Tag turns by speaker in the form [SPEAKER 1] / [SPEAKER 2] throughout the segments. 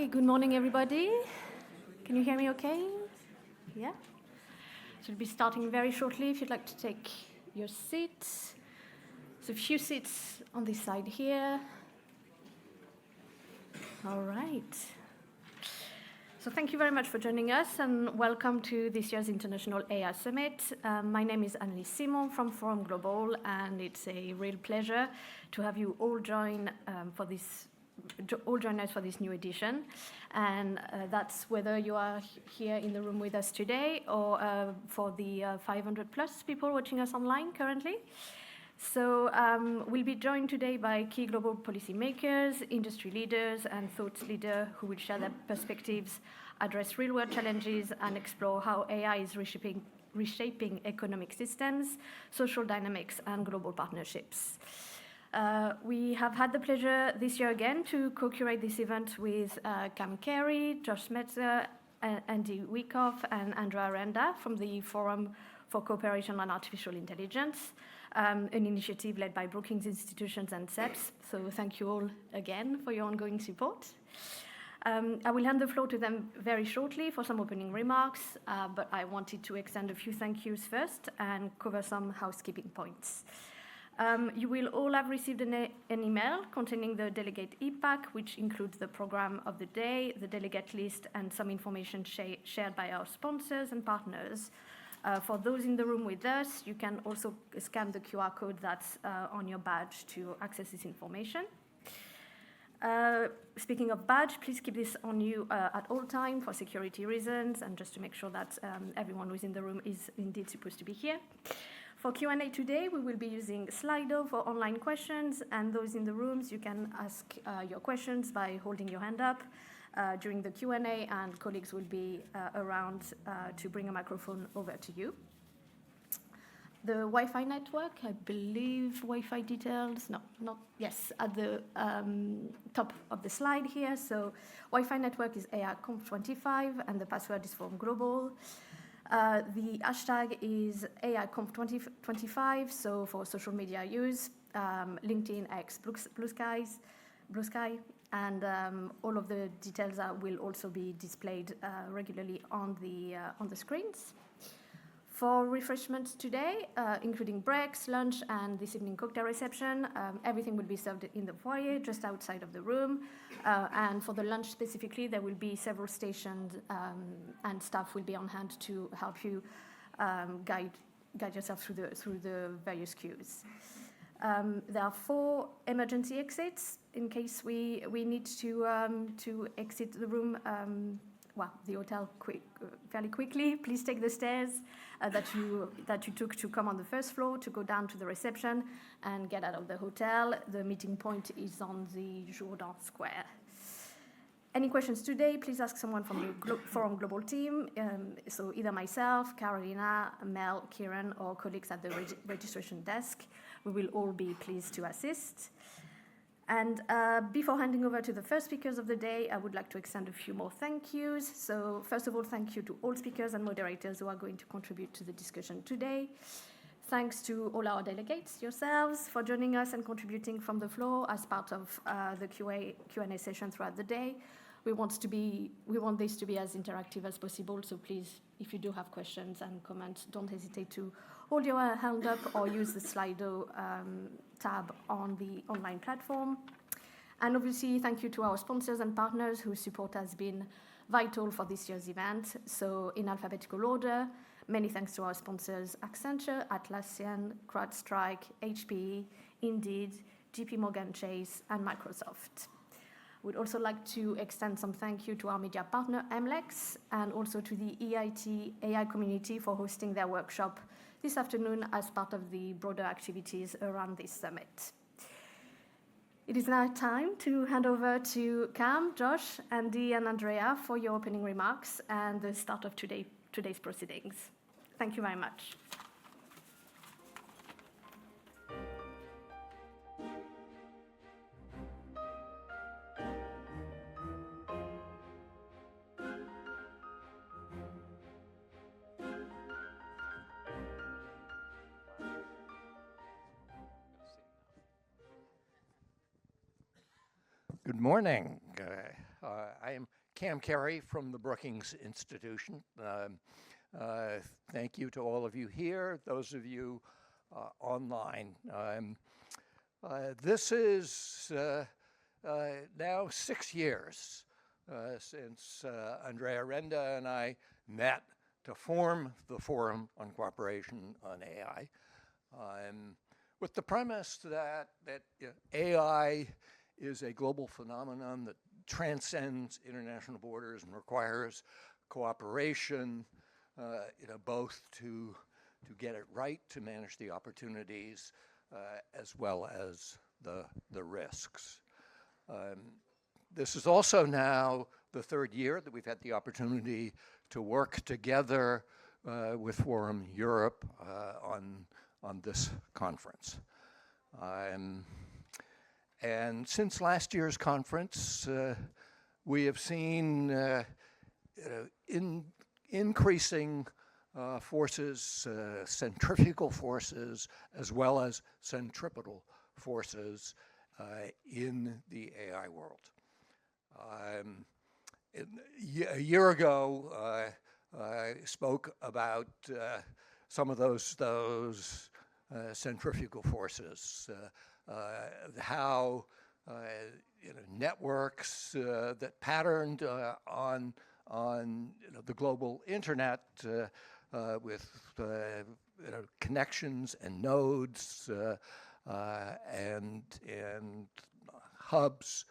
[SPEAKER 1] Okay, good morning, everybody. Can you hear me okay? Yeah? So we'll be starting very shortly if you'd like to take your seats. So a few seats on this side here. All right. So thank you very much for joining us and welcome to this year's International AI Summit. My name is Annelise Simon from Forum Global, and it's a real pleasure to have you all join us for this new edition. And that's whether you are here in the room with us today or for the 500 plus people watching us online currently. So we'll be joined today by key global policymakers, industry leaders, and thought leaders who will share their perspectives, address real-world challenges, and explore how AI is reshaping economic systems, social dynamics, and global partnerships. We have had the pleasure this year again to co-curate this event with Cam Carey, Josh Metzer, Andy Wyckoff, and Andrea Aranda from the Forum for Cooperation on Artificial Intelligence, an initiative led by Brookings Institutions and CEPS. So thank you all again for your ongoing support. I will hand the floor to them very shortly for some opening remarks, but I wanted to extend a few thank yous first and cover some housekeeping points. You will all have received an email containing the delegate e-pack, which includes the program of the day, the delegate list, and some information shared by our sponsors and partners. For those in the room with us, you can also scan the QR code that's on your badge to access this information. Speaking of badge, please keep this on you at all times for security reasons and just to make sure that everyone who's in the room is indeed supposed to be here. For Q&A today, we will be using Slido for online questions, and those in the rooms, you can ask your questions by holding your hand up during the Q&A, and colleagues will be around to bring a microphone over to you. The Wi-Fi network, I believe Wi-Fi details, yes, at the top of the slide here. So Wi-Fi network is AIConf25, and the password is Forum Global. The hashtag is AIConf25, so for social media use, LinkedIn, X, Blue Sky, and all of the details will also be displayed regularly on the screens. For refreshments today, including breaks, lunch, and this evening cocktail reception, everything will be served in the foyer just outside of the room. And for the lunch specifically, there will be several stations and staff will be on hand to help you guide yourself through the various queues. There are 4 emergency exits in case we need to exit the room. The hotel fairly quickly. Please take the stairs that you took to come on the first floor to go down to the reception and get out of the hotel. The meeting point is on the Jourdan Square. Any questions today, please ask someone from the Forum Global team, so either myself, Carolina, Mel, Kieran, or colleagues at the registration desk. We will all be pleased to assist. And before handing over to the first speakers of the day, I would like to extend a few more thank yous. So first of all, thank you to all speakers and moderators who are going to contribute to the discussion today. Thanks to all our delegates, yourselves, for joining us and contributing from the floor as part of the Q&A session throughout the day. We want this to be as interactive as possible, so please, if you do have questions and comments, don't hesitate to hold your hand up or use the Slido tab on the online platform. And obviously, thank you to our sponsors and partners whose support has been vital for this year's event. So in alphabetical order, many thanks to our sponsors Accenture, Atlassian, CrowdStrike, HPE, Indeed, JP Morgan Chase, and Microsoft. We'd also like to extend some thank you to our media partner, MLEX, and also to the EIT AI community for hosting their workshop this afternoon as part of the broader activities around this summit. It is now time to hand over to Cam, Josh, Andy, and Andrea for your opening remarks and the start of today's proceedings. Thank you very much.
[SPEAKER 2] Good morning. I am Cam Carey from the Brookings Institution. Thank you to all of you here, those of you online. This is now 6 years since Andrea Renda and I met to form the Forum on Cooperation on AI, with the premise that AI is a global phenomenon that transcends international borders and requires cooperation, both to get it right, to manage the opportunities, as well as the risks. This is also now the third year that we've had the opportunity to work together with Forum Europe on this conference. And since last year's conference, we have seen increasing forces, centrifugal forces, as well as centripetal forces in the AI world. A year ago, I spoke about some of those centrifugal forces, how networks that patterned on the global internet with connections and nodes and hubs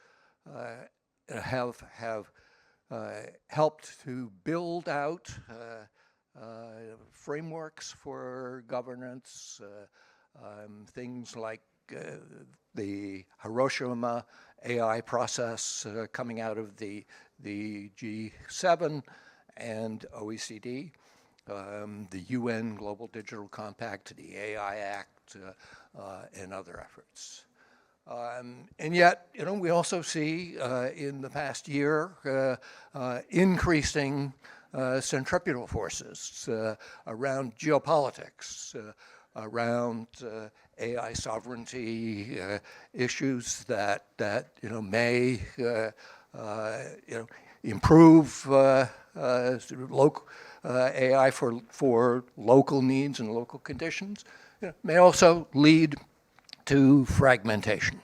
[SPEAKER 2] have helped to build out frameworks for governance, things like the Hiroshima AI process coming out of the G7 and OECD, the UN Global Digital Compact, the AI Act, and other efforts. And yet, we also see in the past year increasing centripetal forces around geopolitics, around AI sovereignty issues that may improve local AI for local needs and local conditions, may also lead to fragmentation.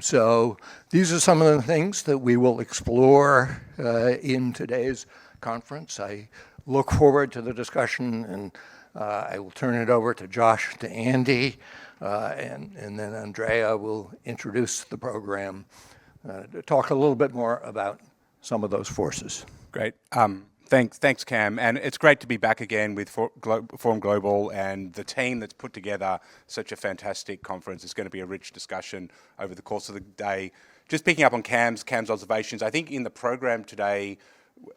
[SPEAKER 2] So these are some of the things that we will explore in today's conference. I look forward to the discussion, and I will turn it over to Josh, to Andy, and then Andrea will introduce the program to talk a little bit more about some of those forces.
[SPEAKER 3] Great. Thanks, Cam. And it's great to be back again with Forum Global and the team that's put together such a fantastic conference. It's going to be a rich discussion over the course of the day. Just picking up on Cam's observations, I think in the program today,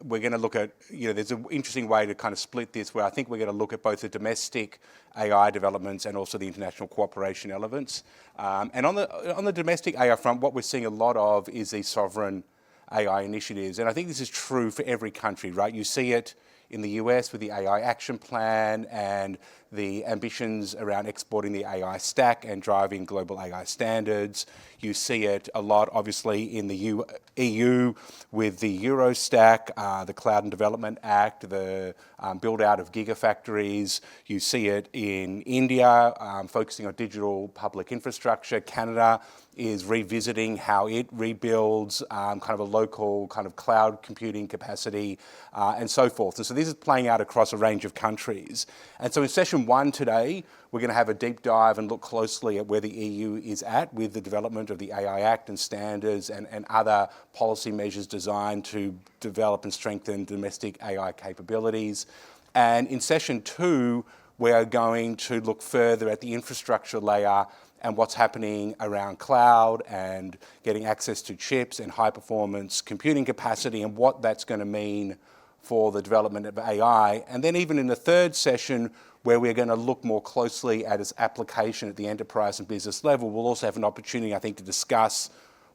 [SPEAKER 3] we're going to look at, there's an interesting way to kind of split this, where I think we're going to look at both the domestic AI developments and also the international cooperation elements. And on the domestic AI front, what we're seeing a lot of is these sovereign AI initiatives. And I think this is true for every country, right? You see it in the US with the AI Action Plan and the ambitions around exporting the AI stack and driving global AI standards. You see it a lot, obviously, in the EU with the Eurostack, the Cloud and Development Act, the build-out of gigafactories. You see it in India, focusing on digital public infrastructure. Canada is revisiting how it rebuilds kind of a local kind of cloud computing capacity and so forth. And so this is playing out across a range of countries. And so in session one today, we're going to have a deep dive and look closely at where the EU is at with the development of the AI Act and standards and other policy measures designed to develop and strengthen domestic AI capabilities. And in session two, we are going to look further at the infrastructure layer and what's happening around cloud and getting access to chips and high-performance computing capacity and what that's going to mean for the development of AI. And then even in the third session, where we're going to look more closely at its application at the enterprise and business level, we'll also have an opportunity, I think, to discuss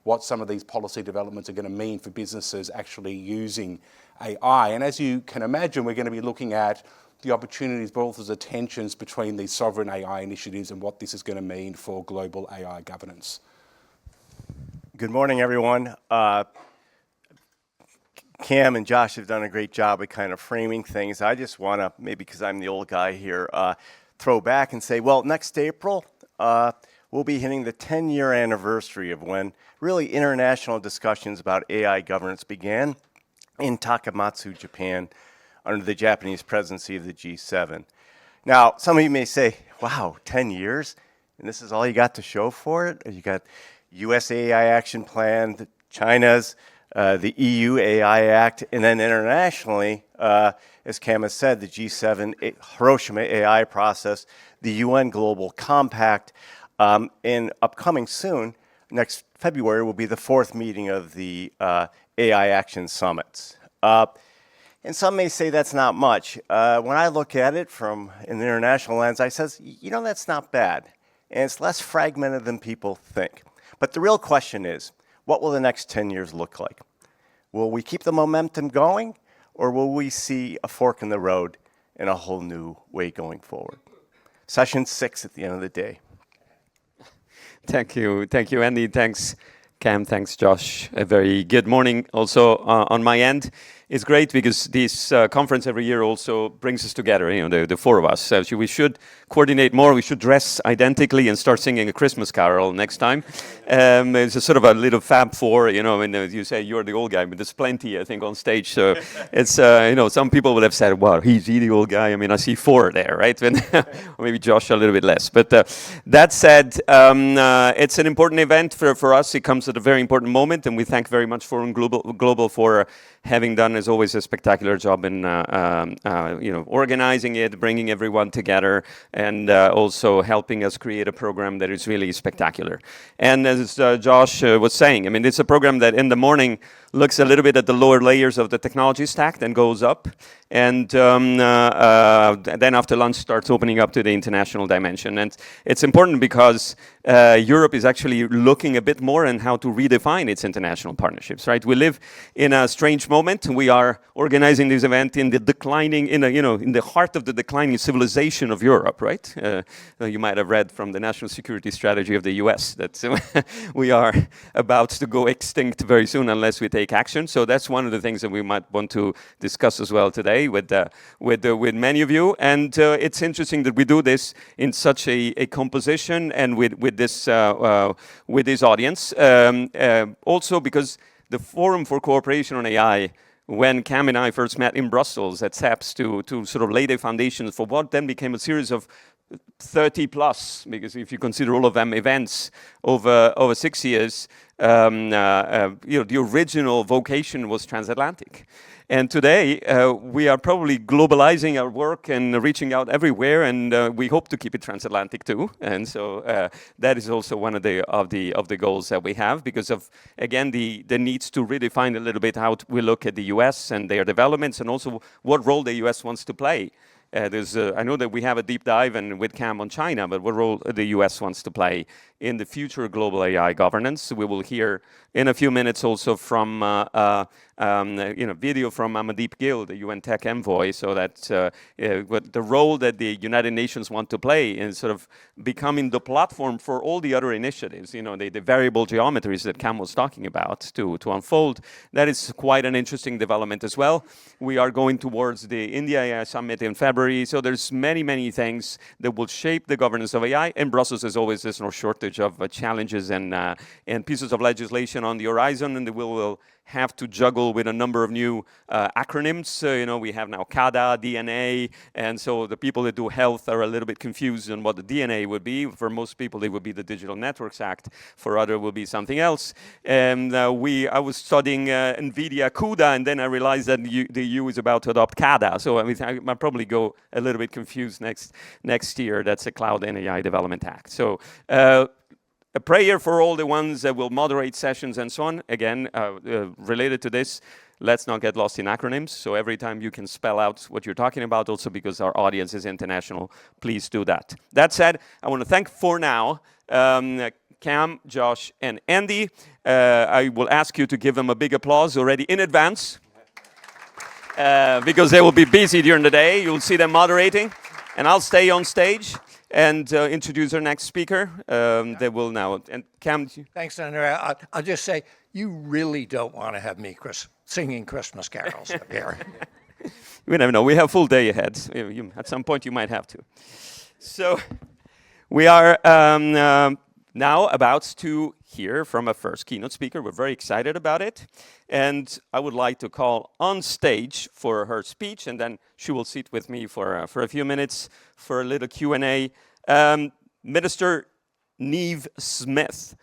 [SPEAKER 3] what some of these policy developments are going to mean for businesses actually using AI. And as you can imagine, we're going to be looking at the opportunities, but also the tensions between these sovereign AI initiatives and what this is going to mean for global AI governance.
[SPEAKER 4] Good morning, everyone. Cam and Josh have done a great job of kind of framing things. I just want to, maybe because I'm the old guy here, throw back and say, well, next April, we'll be hitting the 10-year anniversary of when really international discussions about AI governance began in Takamatsu, Japan, under the Japanese presidency of the G7. Now, some of you may say, wow, 10 years? And this is all you got to show for it? You got US AI Action Plan, China's, the EU AI Act, and then internationally, as Cam has said, the G7 Hiroshima AI process, the UN Global Compact, and upcoming soon, next February, will be the 4th meeting of the AI Action Summits. And some may say that's not much. When I look at it from an international lens, I says, you know, that's not bad. And it's less fragmented than people think. But the real question is, what will the next 10 years look like? Will we keep the momentum going, or will we see a fork in the road and a whole new way going forward? Session 6 at the end of the day.
[SPEAKER 5] Thank you, Andy. Thanks, Cam. Thanks, Josh. A very good morning also on my end. It's great because this conference every year also brings us together, you know, the four of us. So we should coordinate more. We should dress identically and start singing a Christmas carol next time. It's a sort of a little Fab Four, you know, when you say you're the old guy, but there's plenty, I think, on stage. So it's, you know, some people would have said, wow, he's the old guy. I mean, I see 4 there, right? Or maybe Josh a little bit less. But that said, it's an important event for us. It comes at a very important moment, and we thank very much Forum Global for having done, as always, a spectacular job in you know, organizing it, bringing everyone together, and also helping us create a program that is really spectacular. And as Josh was saying, I mean, it's a program that in the morning looks a little bit at the lower layers of the technology stack, then goes up, and then after lunch starts opening up to the international dimension. And it's important because Europe is actually looking a bit more on how to redefine its international partnerships, right? We live in a strange moment. We are organizing this event in the declining, in the heart of the declining civilization of Europe, right? You might have read from the national security strategy of the US that we are about to go extinct very soon unless we take action. So that's one of the things that we might want to discuss as well today with many of you. And it's interesting that we do this in such a composition and with this audience. Also because the Forum for Cooperation on AI, when Cam and I first met in Brussels at SAPS to sort of lay the foundations for what then became a series of 30 plus, because if you consider all of them events over 6 years, you know, the original vocation was transatlantic. And today, we are probably globalizing our work and reaching out everywhere, and we hope to keep it transatlantic too. And so that is also one of the goals that we have, because of, again, the needs to redefine a little bit how we look at the US and their developments, and also what role the US wants to play. I know that we have a deep dive and with Cam on China, but what role the US wants to play in the future global AI governance. We will hear in a few minutes also from you know, video from Amandeep Gill, the UN Tech Envoy, so that what the role that the United Nations want to play in sort of becoming the platform for all the other initiatives, you know, the variable geometries that Cam was talking about to unfold. That is quite an interesting development as well. We are going towards the India AI Summit in February, so there's many things that will shape the governance of AI. In Brussels, as always, there's no shortage of challenges and pieces of legislation on the horizon, and we will have to juggle with a number of new acronyms. You know, we have now CADA, DNA, and so the people that do health are a little bit confused on what the DNA would be. For most people, it would be the Digital Networks Act. For others, it will be something else. And I was studying NVIDIA CUDA, and then I realized that the EU is about to adopt CADA. So I mean, I might probably go a little bit confused next year. That's a Cloud and AI Development Act. So a prayer for all the ones that will moderate sessions and so on. Again, related to this, let's not get lost in acronyms. So every time you can spell out what you're talking about, also because our audience is international, please do that. That said, I want to thank for now Cam, Josh, and Andy. I will ask you to give them a big applause already in advance, because they will be busy during the day. You'll see them moderating, and I'll stay on stage. and introduce our next speaker. They will now. And Cam,
[SPEAKER 2] Thanks, Andrea. I'll just say, you really don't want to have me singing Christmas carols up here.
[SPEAKER 5] you never know. We have a full day ahead. At some point, you might have to. So we are now about to hear from a first keynote speaker. We're very excited about it. And I would like to call on stage for her speech, and then she will sit with me for a few minutes for a little Q&A. Minister Niamh Smith.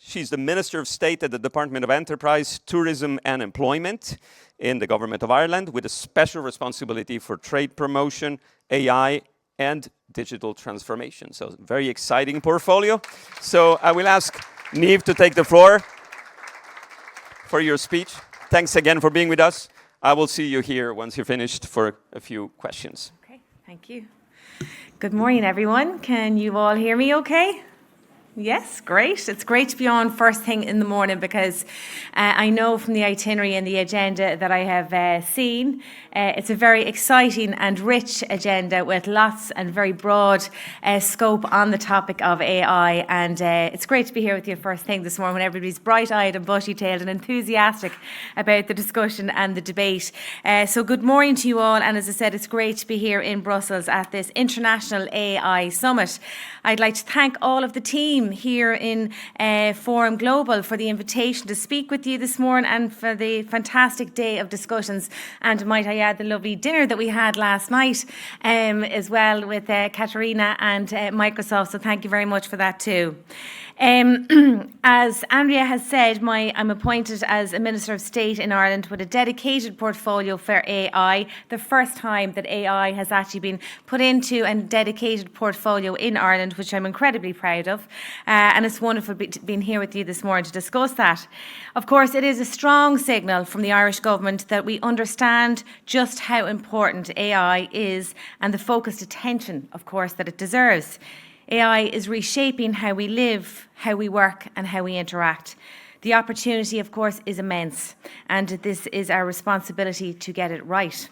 [SPEAKER 5] She's the Minister of State at the Department of Enterprise, Tourism and Employment in the Government of Ireland, with a special responsibility for trade promotion, AI, and digital transformation. So very exciting portfolio. So I will ask Niamh to take the floor for your speech. Thanks again for being with us. I will see you here once you're finished for a few questions.
[SPEAKER 6] Okay, thank you. Good morning, everyone. Can you all hear me okay? Yes, great. It's great to be on first thing in the morning because I know from the itinerary and the agenda that I have seen, it's a very exciting and rich agenda with lots and very broad scope on the topic of AI. And it's great to be here with you first thing this morning when everybody's bright-eyed and bushy-tailed and enthusiastic about the discussion and the debate. So good morning to you all. And as I said, it's great to be here in Brussels at this International AI Summit. I'd like to thank all of the team here in Forum Global for the invitation to speak with you this morning and for the fantastic day of discussions, and might I add the lovely dinner that we had last night as well with Katerina and Microsoft, so thank you very much for that too. As Andrea has said, I'm appointed as a Minister of State in Ireland with a dedicated portfolio for AI, the first time that AI has actually been put into a dedicated portfolio in Ireland, which I'm incredibly proud of. And it's wonderful being here with you this morning to discuss that. Of course, it is a strong signal from the Irish government that we understand just how important AI is and the focused attention, of course, that it deserves. AI is reshaping how we live, how we work, and how we interact. The opportunity, of course, is immense, and this is our responsibility to get it right.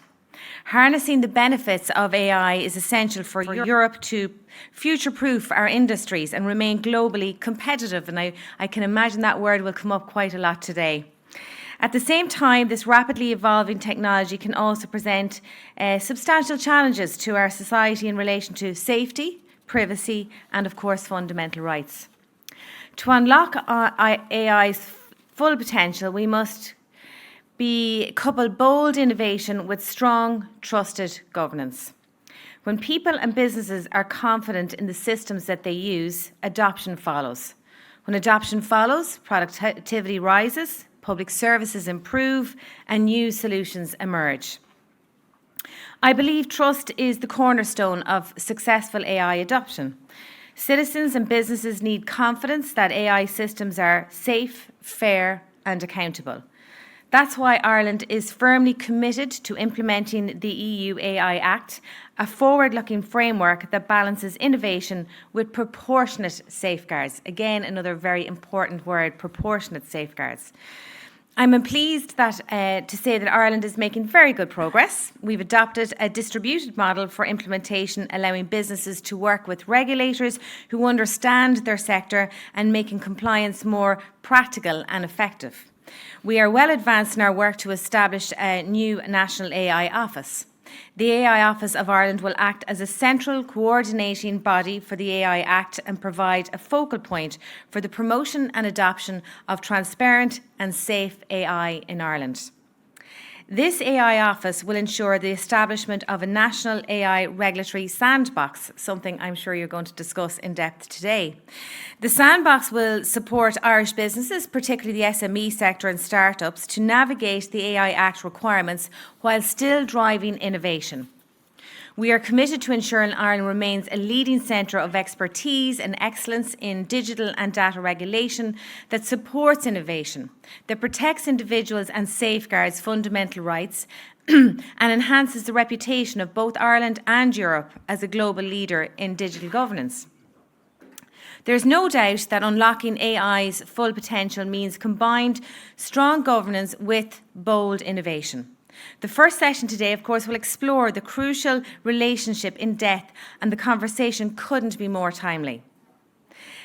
[SPEAKER 6] Harnessing the benefits of AI is essential for Europe to future-proof our industries and remain globally competitive, and I can imagine that word will come up quite a lot today. At the same time, this rapidly evolving technology can also present substantial challenges to our society in relation to safety, privacy, and of course fundamental rights. To unlock AI's full potential, we must couple bold innovation with strong, trusted governance. When people and businesses are confident in the systems that they use, adoption follows. When adoption follows, productivity rises, public services improve, and new solutions emerge. I believe trust is the cornerstone of successful AI adoption. Citizens and businesses need confidence that AI systems are safe, fair, and accountable. That's why Ireland is firmly committed to implementing the EU AI Act, a forward-looking framework that balances innovation with proportionate safeguards. Again, another very important word, proportionate safeguards. I'm pleased to say that Ireland is making very good progress. We've adopted a distributed model for implementation, allowing businesses to work with regulators who understand their sector and making compliance more practical and effective. We are well advanced in our work to establish a new National AI Office. The AI Office of Ireland will act as a central coordinating body for the AI Act and provide a focal point for the promotion and adoption of transparent and safe AI in Ireland. This AI Office will ensure the establishment of a national AI regulatory sandbox, something I'm sure you're going to discuss in depth today. The sandbox will support Irish businesses, particularly the SME sector and startups, to navigate the AI Act requirements while still driving innovation. We are committed to ensuring Ireland remains a leading centre of expertise and excellence in digital and data regulation that supports innovation, that protects individuals and safeguards fundamental rights, and enhances the reputation of both Ireland and Europe as a global leader in digital governance. There's no doubt that unlocking AI's full potential means combined strong governance with bold innovation. The first session today, of course, will explore the crucial relationship in depth, and the conversation couldn't be more timely.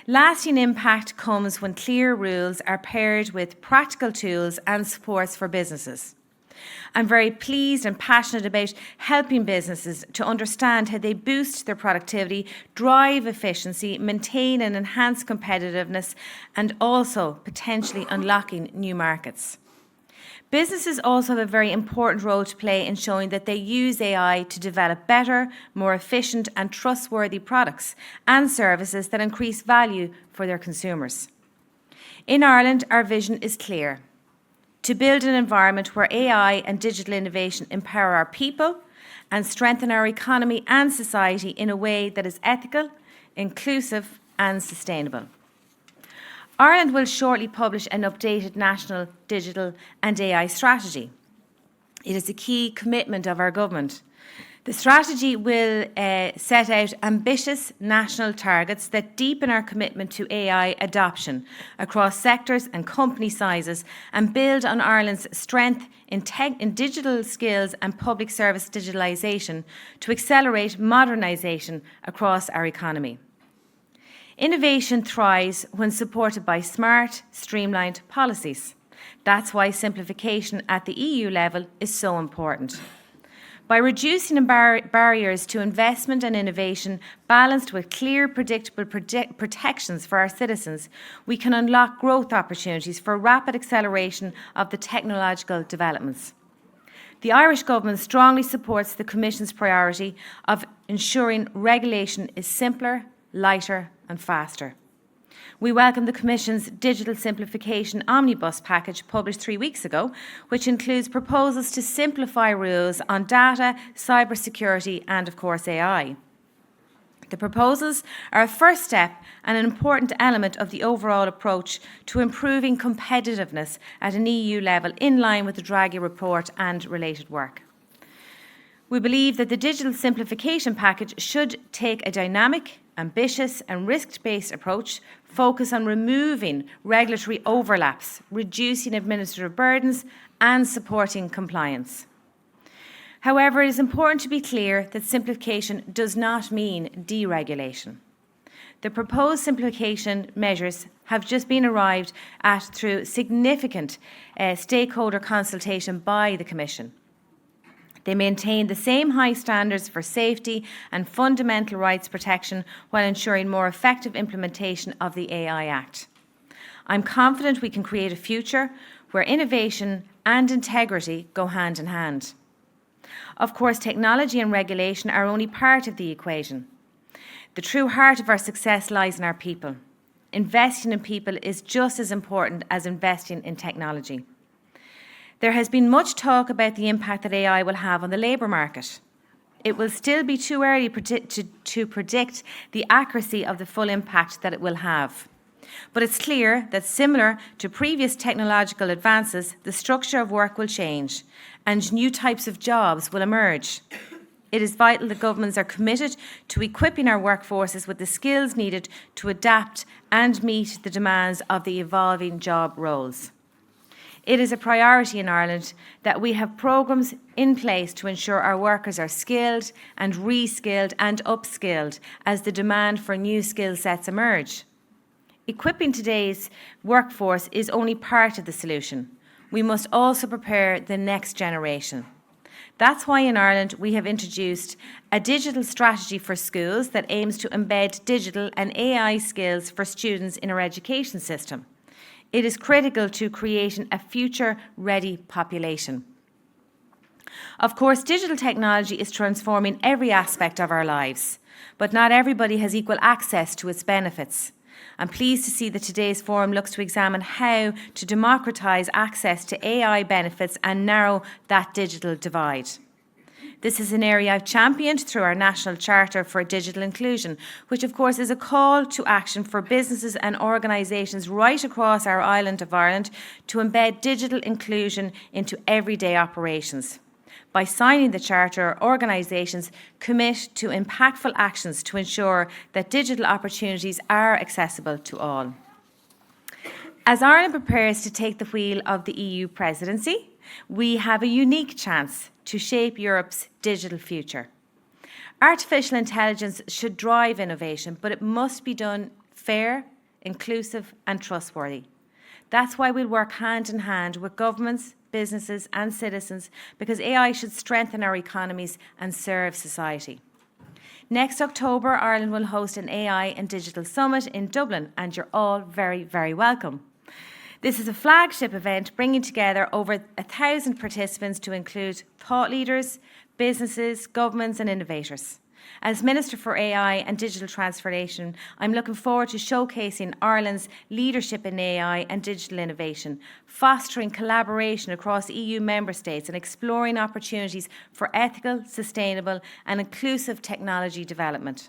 [SPEAKER 6] Lasting impact comes when clear rules are paired with practical tools and supports for businesses. I'm very pleased and passionate about helping businesses to understand how they boost their productivity, drive efficiency, maintain and enhance competitiveness, and also potentially unlocking new markets. Businesses also have a very important role to play in showing that they use AI to develop better, more efficient and trustworthy products and services that increase value for their consumers. In Ireland, our vision is clear: to build an environment where AI and digital innovation empower our people and strengthen our economy and society in a way that is ethical, inclusive and sustainable. Ireland will shortly publish an updated national digital and AI strategy. It is a key commitment of our government. The strategy will set out ambitious national targets that deepen our commitment to AI adoption across sectors and company sizes and build on Ireland's strength in digital skills and public service digitalisation to accelerate modernisation across our economy. Innovation thrives when supported by smart, streamlined policies. That's why simplification at the EU level is so important. By reducing barriers to investment and innovation, balanced with clear, predictable protections for our citizens, we can unlock growth opportunities for rapid acceleration of the technological developments. The Irish Government strongly supports the Commission's priority of ensuring regulation is simpler, lighter and faster. We welcome the Commission's Digital Simplification Omnibus package published 3 weeks ago, which includes proposals to simplify rules on data, cybersecurity and, of course, AI. The proposals are a first step and an important element of the overall approach to improving competitiveness at an EU level, in line with the Draghi report and related work. We believe that the digital simplification package should take a dynamic, ambitious and risk-based approach, focus on removing regulatory overlaps, reducing administrative burdens and supporting compliance. However, it is important to be clear that simplification does not mean deregulation. The proposed simplification measures have just been arrived at through significant stakeholder consultation by the Commission. They maintain the same high standards for safety and fundamental rights protection while ensuring more effective implementation of the AI Act. I'm confident we can create a future where innovation and integrity go hand in hand. Of course, technology and regulation are only part of the equation. The true heart of our success lies in our people. Investing in people is just as important as investing in technology. There has been much talk about the impact that AI will have on the labour market. It will still be too early to predict the accuracy of the full impact that it will have. But it's clear that, similar to previous technological advances, the structure of work will change and new types of jobs will emerge. It is vital that governments are committed to equipping our workforces with the skills needed to adapt and meet the demands of the evolving job roles. It is a priority in Ireland that we have programmes in place to ensure our workers are skilled and reskilled and upskilled as the demand for new skill sets emerge. Equipping today's workforce is only part of the solution. We must also prepare the next generation. That's why in Ireland we have introduced a digital strategy for schools that aims to embed digital and AI skills for students in our education system. It is critical to creating a future-ready population. Of course, digital technology is transforming every aspect of our lives, but not everybody has equal access to its benefits. I'm pleased to see that today's forum looks to examine how to democratise access to AI benefits and narrow that digital divide. This is an area I've championed through our National Charter for Digital Inclusion, which of course is a call to action for businesses and organisations right across our island of Ireland to embed digital inclusion into everyday operations. By signing the Charter, organisations commit to impactful actions to ensure that digital opportunities are accessible to all. As Ireland prepares to take the wheel of the EU presidency, we have a unique chance to shape Europe's digital future. Artificial intelligence should drive innovation, but it must be done fair, inclusive and trustworthy. That's why we'll work hand in hand with governments, businesses and citizens, because AI should strengthen our economies and serve society. Next October, Ireland will host an AI and Digital Summit in Dublin, and you're all very, very welcome. This is a flagship event bringing together over 1,000 participants to include thought leaders, businesses, governments and innovators. As Minister for AI and Digital Transformation, I'm looking forward to showcasing Ireland's leadership in AI and digital innovation, fostering collaboration across EU member states and exploring opportunities for ethical, sustainable and inclusive technology development.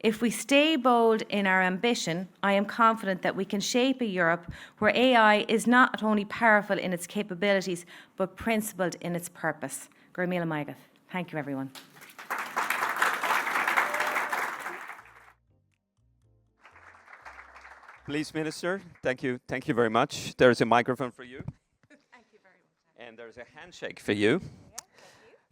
[SPEAKER 6] If we stay bold in our ambition, I am confident that we can shape a Europe where AI is not only powerful in its capabilities, but principled in its purpose. Gur míle maith. Thank you, everyone.
[SPEAKER 5] Please, Minister. Thank you. Thank you very much. There's a microphone for you.
[SPEAKER 6] Thank you very much.
[SPEAKER 5] And there's a handshake for you.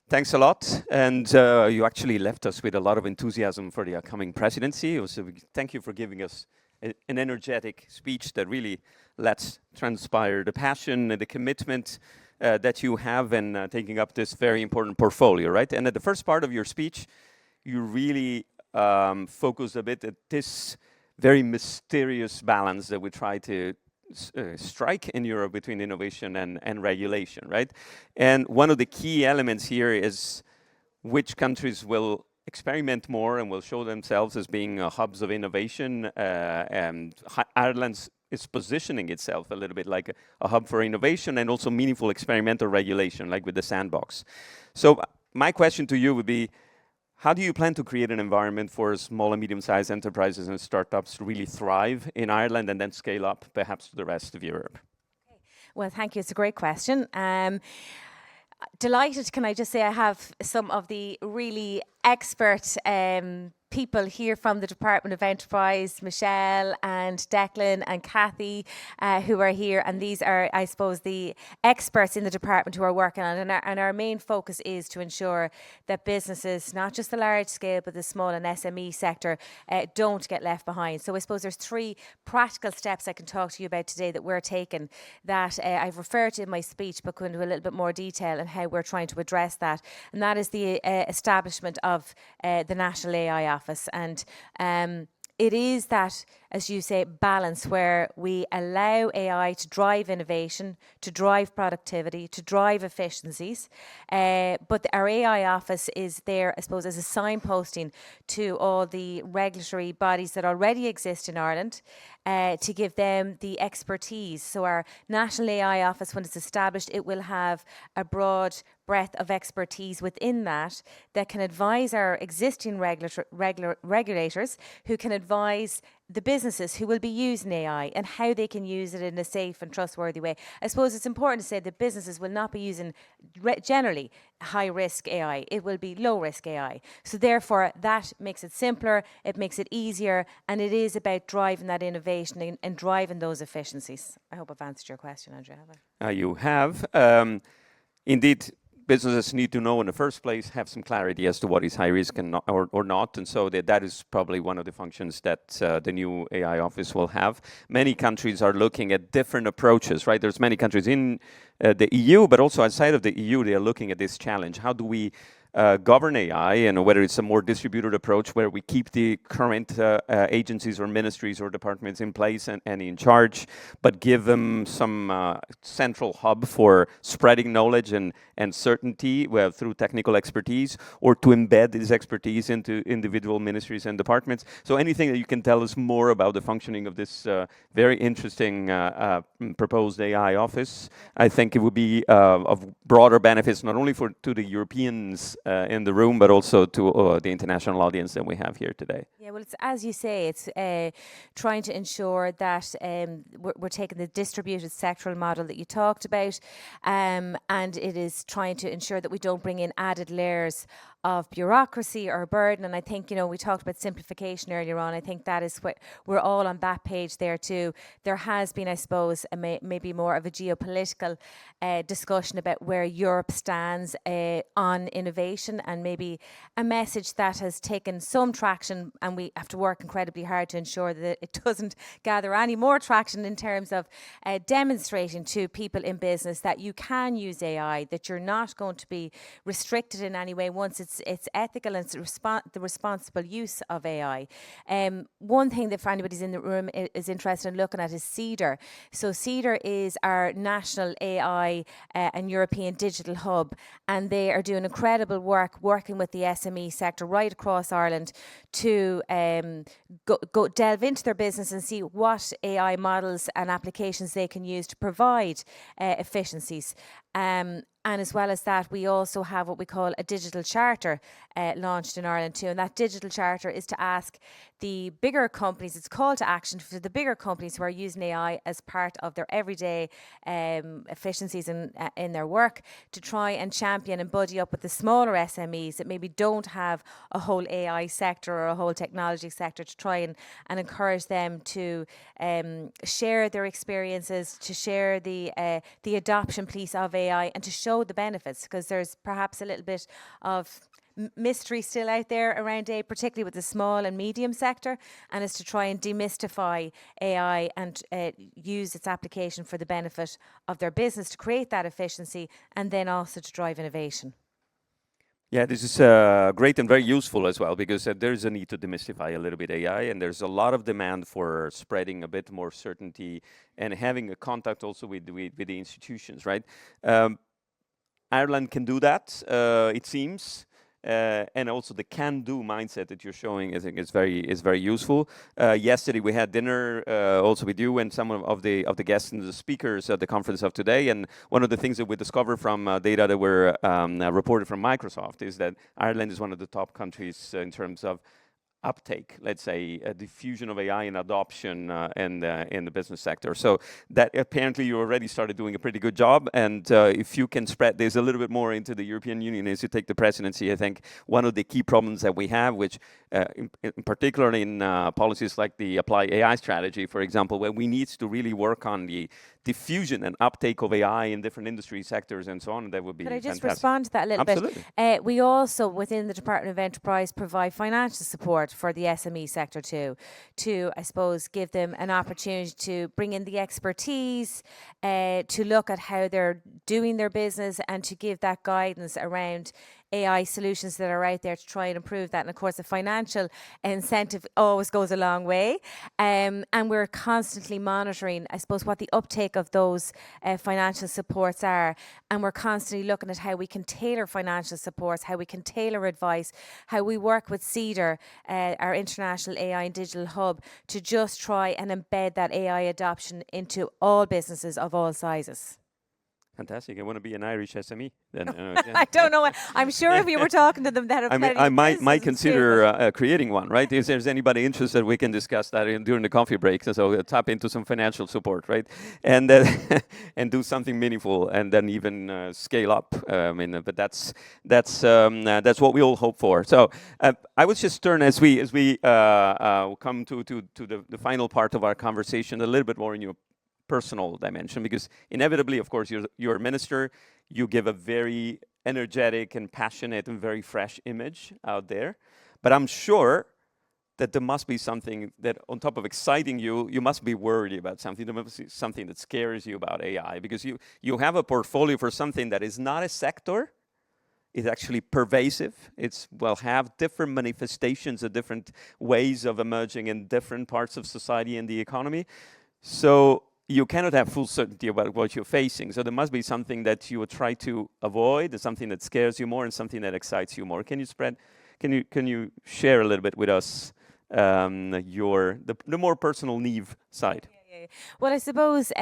[SPEAKER 5] Thanks a lot. And you actually left us with a lot of enthusiasm for the upcoming presidency. So thank you for giving us an energetic speech that really lets transpire the passion and the commitment that you have in taking up this very important portfolio, right? And at the first part of your speech, you really focused a bit at this very mysterious balance that we try to strike in Europe between innovation and regulation, right? And one of the key elements here is which countries will experiment more and will show themselves as being hubs of innovation. And Ireland is positioning itself a little bit like a hub for innovation and also meaningful experimental regulation, like with the sandbox. So my question to you would be, how do you plan to create an environment for small and medium-sized enterprises and startups to really thrive in Ireland and then scale up perhaps to the rest of Europe?
[SPEAKER 6] Okay. Well, thank you. It's a great question. Delighted, can I just say I have some of the really expert people here from the Department of Enterprise, Michelle and Declan and Kathy, who are here. And these are, I suppose, the experts in the department who are working on it. And our main focus is to ensure that businesses, not just the large scale, but the small and SME sector, don't get left behind. So I suppose there's 3 practical steps I can talk to you about today that we're taking that I've referred to in my speech, but go into a little bit more detail and how we're trying to address that. And that is the establishment of the National AI Office. And it is that, as you say, balance where we allow AI to drive innovation, to drive productivity, to drive efficiencies. But our AI office is there, I suppose, as a signposting to all the regulatory bodies that already exist in Ireland to give them the expertise. So our National AI office, when it's established, it will have a broad breadth of expertise within that can advise our existing regulators who can advise the businesses who will be using AI and how they can use it in a safe and trustworthy way. I suppose it's important to say that businesses will not be using generally high-risk AI. It will be low-risk AI. So therefore, that makes it simpler, it makes it easier, and it is about driving that innovation and driving those efficiencies. I hope I've answered your question, Andrea.
[SPEAKER 5] You have. Indeed, businesses need to know in the first place, have some clarity as to what is high risk and not, or not. And so that is probably one of the functions that the new AI office will have. Many countries are looking at different approaches, right? There's many countries in the EU, but also outside of the EU, they are looking at this challenge. How do we govern AI, and whether it's a more distributed approach where we keep the current agencies or ministries or departments in place and in charge, but give them some central hub for spreading knowledge and certainty through technical expertise, or to embed this expertise into individual ministries and departments. So anything that you can tell us more about the functioning of this very interesting proposed AI office, I think it would be of broader benefits, not only to the Europeans in the room, but also to the international audience that we have here today.
[SPEAKER 6] Yeah, well, it's, as you say, it's trying to ensure that we're taking the distributed sectoral model that you talked about, and it is trying to ensure that we don't bring in added layers of bureaucracy or burden. And I think, we talked about simplification earlier on. I think that is what we're all on that page there too. There has been, I suppose, maybe more of a geopolitical discussion about where Europe stands on innovation, and maybe a message that has taken some traction, and we have to work incredibly hard to ensure that it doesn't gather any more traction in terms of demonstrating to people in business that you can use AI, that you're not going to be restricted in any way once it's ethical and it's the responsible use of AI. One thing that for anybody's in the room is interested in looking at is CEDAR. So CEDAR is our national AI and European digital hub, and they are doing incredible work working with the SME sector right across Ireland to go delve into their business and see what AI models and applications they can use to provide efficiencies. And as well as that, we also have what we call a digital charter launched in Ireland too. And that digital charter is to ask the bigger companies, it's call to action for the bigger companies who are using AI as part of their everyday efficiencies in their work, to try and champion and buddy up with the smaller SMEs that maybe don't have a whole AI sector or a whole technology sector, to try and encourage them to share their experiences, to share the adoption piece of AI, and to show the benefits, because there's perhaps a little bit of mystery still out there around AI, particularly with the small and medium sector, and is to try and demystify AI and use its application for the benefit of their business to create that efficiency, and then also to drive innovation.
[SPEAKER 5] Yeah, this is great and very useful as well, because there's a need to demystify a little bit AI, and there's a lot of demand for spreading a bit more certainty and having a contact also with the institutions, right? Ireland can do that, it seems. And also the can-do mindset that you're showing, I think, is very useful. Yesterday we had dinner also with you and some of the guests and the speakers at the conference of today. And one of the things that we discovered from data that were reported from Microsoft is that Ireland is one of the top countries in terms of uptake, let's say, a diffusion of AI and adoption in the business sector. So that apparently you already started doing a pretty good job. And if you can spread this a little bit more into the European Union as you take the presidency, I think one of the key problems that we have, which in particular in policies like the Apply AI strategy, for example, where we need to really work on the diffusion and uptake of AI in different industry sectors and so on, that would be fantastic.
[SPEAKER 6] Could I just respond to that a little bit? We also, within the Department of Enterprise, provide financial support for the SME sector too, to, I suppose, give them an opportunity to bring in the expertise, to look at how they're doing their business, and to give that guidance around AI solutions that are out there to try and improve that. And of course, the financial incentive always goes a long way. And we're constantly monitoring, I suppose, what the uptake of those financial supports are. And we're constantly looking at how we can tailor financial supports, how we can tailor advice, how we work with CEDAR, our international AI and digital hub, to just try and embed that AI adoption into all businesses of all sizes.
[SPEAKER 5] Fantastic. I want to be an Irish SME then.
[SPEAKER 6] I don't know. I'm sure if you were talking to them, that
[SPEAKER 5] I might consider creating one, right? If there's anybody interested, we can discuss that during the coffee break. So tap into some financial support, right? And and do something meaningful, and then even scale up. But that's what we all hope for. So I would just turn as we come to the final part of our conversation a little bit more in your personal dimension, because inevitably, of course, you're a minister, you give a very energetic and passionate and very fresh image out there. But I'm sure that there must be something that, on top of exciting you, you must be worried about something. There must be something that scares you about AI, because you have a portfolio for something that is not a sector. It's actually pervasive. Have different manifestations of different ways of emerging in different parts of society and the economy. So you cannot have full certainty about what you're facing. So there must be something that you would try to avoid, something that scares you more, and something that excites you more. Can you share a little bit with us the more personal Niamh side?
[SPEAKER 6] Well, I suppose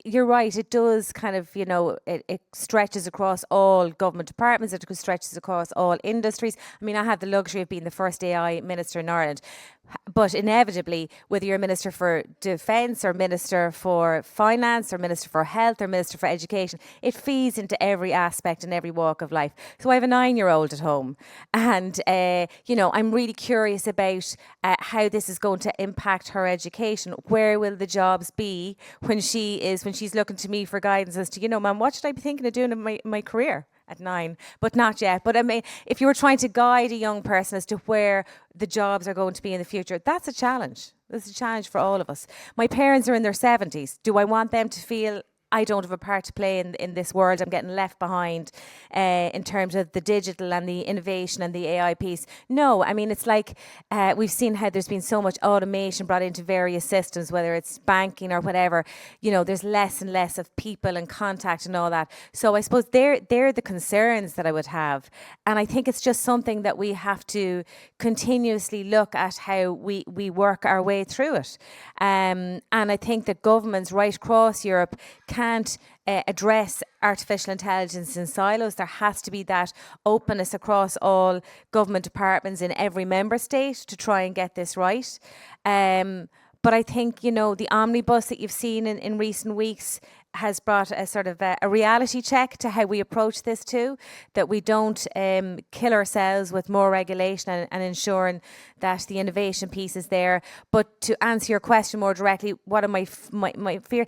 [SPEAKER 6] you're right. It does kind of, it stretches across all government departments. It stretches across all industries. I mean, I have the luxury of being the first AI minister in Ireland. But inevitably, whether you're Minister for Defence or Minister for Finance or Minister for Health or Minister for Education, it feeds into every aspect and every walk of life. So I have a 9-year-old at home, and I'm really curious about how this is going to impact her education. Where will the jobs be when she's looking to me for guidance as to, Mum, what should I be thinking of doing in my career? At 9, but not yet. But I mean, if you were trying to guide a young person as to where the jobs are going to be in the future, that's a challenge. That's a challenge for all of us. My parents are in their 70s. Do I want them to feel I don't have a part to play in this world? I'm getting left behind in terms of the digital and the innovation and the AI piece. No, I mean, it's like we've seen how there's been so much automation brought into various systems, whether it's banking or whatever. There's less and less of people and contact and all that. So I suppose they're the concerns that I would have. And I think it's just something that we have to continuously look at how we work our way through it. And I think that governments right across Europe can't address artificial intelligence in silos. There has to be that openness across all government departments in every member state to try and get this right. But I think, the omnibus that you've seen in recent weeks has brought a sort of a reality check to how we approach this too, that we don't kill ourselves with more regulation and ensuring that the innovation piece is there. But to answer your question more directly, what am my fear?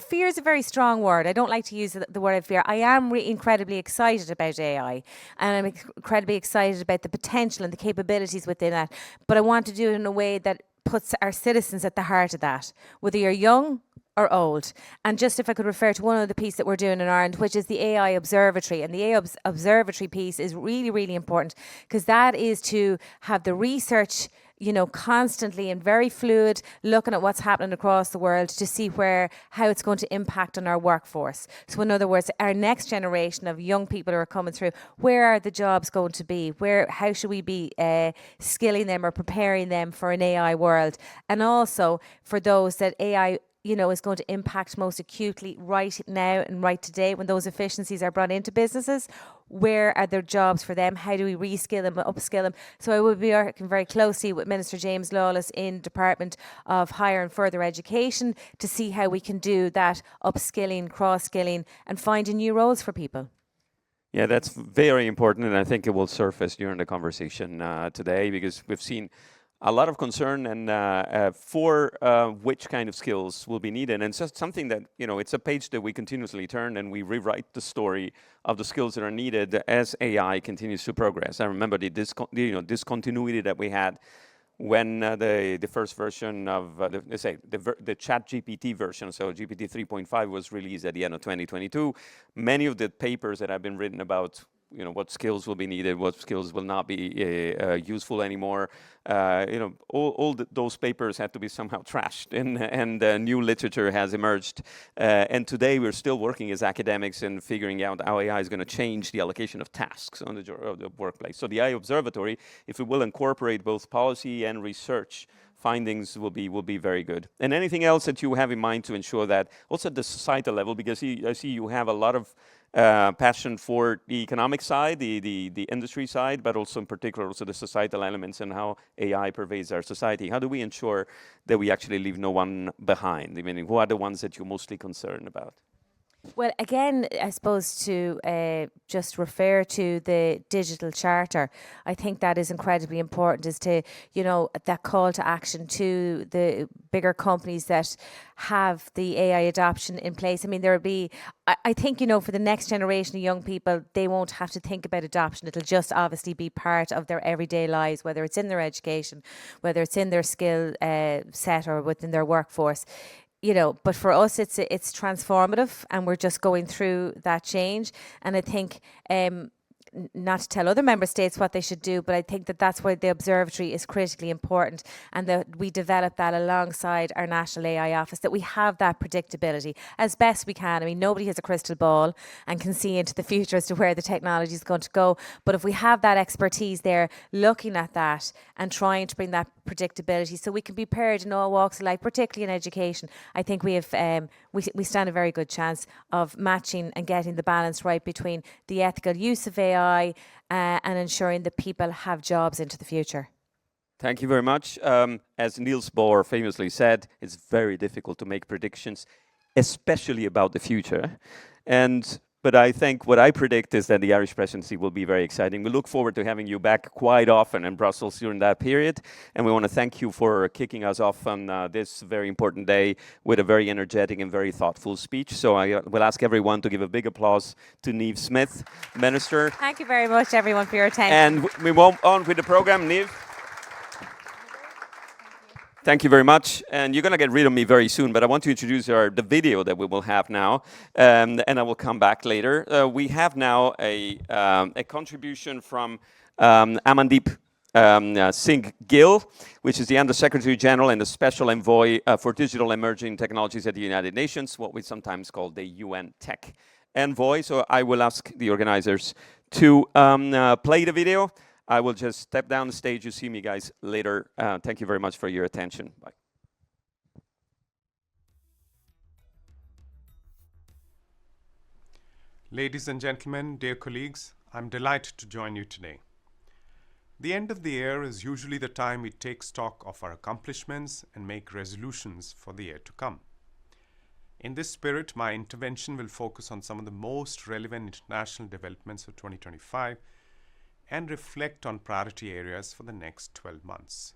[SPEAKER 6] Fear is a very strong word. I don't like to use the word fear. I am incredibly excited about AI, and I'm incredibly excited about the potential and the capabilities within that. But I want to do it in a way that puts our citizens at the heart of that, whether you're young or old. And just if I could refer to one other piece that we're doing in Ireland, which is the AI Observatory. And the AI Observatory piece is really, really important, because that is to have the research, constantly and very fluid, looking at what's happening across the world to see how it's going to impact on our workforce. So in other words, our next generation of young people who are coming through, where are the jobs going to be? How should we be skilling them or preparing them for an AI world? And also for those that AI is going to impact most acutely right now and right today, when those efficiencies are brought into businesses. Where are there jobs for them? How do we reskill them, upskill them? So I will be working very closely with Minister James Lawless in Department of Higher and Further Education to see how we can do that upskilling, cross-skilling, and finding new roles for people.
[SPEAKER 5] Yeah, that's very important, and I think it will surface during the conversation today, because we've seen a lot of concern and for which kind of skills will be needed. And it's just something that, it's a page that we continuously turn and we rewrite the story of the skills that are needed as AI continues to progress. I remember the discontinuity that we had when the first version of, the ChatGPT version, so GPT 3.5 was released at the end of 2022. Many of the papers that have been written about what skills will be needed, what skills will not be useful anymore. Those papers had to be somehow trashed, and new literature has emerged. And today we're still working as academics and figuring out how AI is going to change the allocation of tasks on the workplace. So the AI Observatory, if it will incorporate both policy and research findings, will be very good. And anything else that you have in mind to ensure that, also at the societal level, because I see you have a lot of passion for the economic side, the industry side, but also in particular also the societal elements and how AI pervades our society. How do we ensure that we actually leave no one behind? I mean, who are the ones that you're mostly concerned about?
[SPEAKER 6] Well, again, I suppose to just refer to the digital charter, I think that is incredibly important, is to, that call to action to the bigger companies that have the AI adoption in place. I mean, there will be, I think, for the next generation of young people, they won't have to think about adoption. It'll just obviously be part of their everyday lives, whether it's in their education, whether it's in their skill set or within their workforce. But for us, it's transformative, and we're just going through that change. And I think, not to tell other member states what they should do, but I think that that's why the observatory is critically important, and that we develop that alongside our National AI Office, that we have that predictability as best we can. I mean, nobody has a crystal ball and can see into the future as to where the technology is going to go. But if we have that expertise there, looking at that and trying to bring that predictability so we can be prepared in all walks of life, particularly in education, I think we have we stand a very good chance of matching and getting the balance right between the ethical use of AI and ensuring that people have jobs into the future.
[SPEAKER 5] Thank you very much. As Niels Bohr famously said, it's very difficult to make predictions, especially about the future. But I think what I predict is that the Irish presidency will be very exciting. We look forward to having you back quite often in Brussels during that period. And we want to thank you for kicking us off on this very important day with a very energetic and very thoughtful speech. So I will ask everyone to give a big applause to Niamh Smith, Minister.
[SPEAKER 6] Thank you very much, everyone, for your attention.
[SPEAKER 5] And we move on with the program. Niamh. Thank you very much. And you're going to get rid of me very soon, but I want to introduce the video that we will have now, and I will come back later. We have now a contribution from Amandeep Singh Gill, which is the Under-Secretary General and the Special Envoy for Digital Emerging Technologies at the United Nations, what we sometimes call the UN Tech Envoy. So I will ask the organizers to play the video. I will just step down the stage. You see me guys later. Thank you very much for your attention. Bye.
[SPEAKER 7] Ladies and gentlemen, dear colleagues, I'm delighted to join you today. The end of the year is usually the time we take stock of our accomplishments and make resolutions for the year to come. In this spirit, my intervention will focus on some of the most relevant international developments of 2025 and reflect on priority areas for the next 12 months.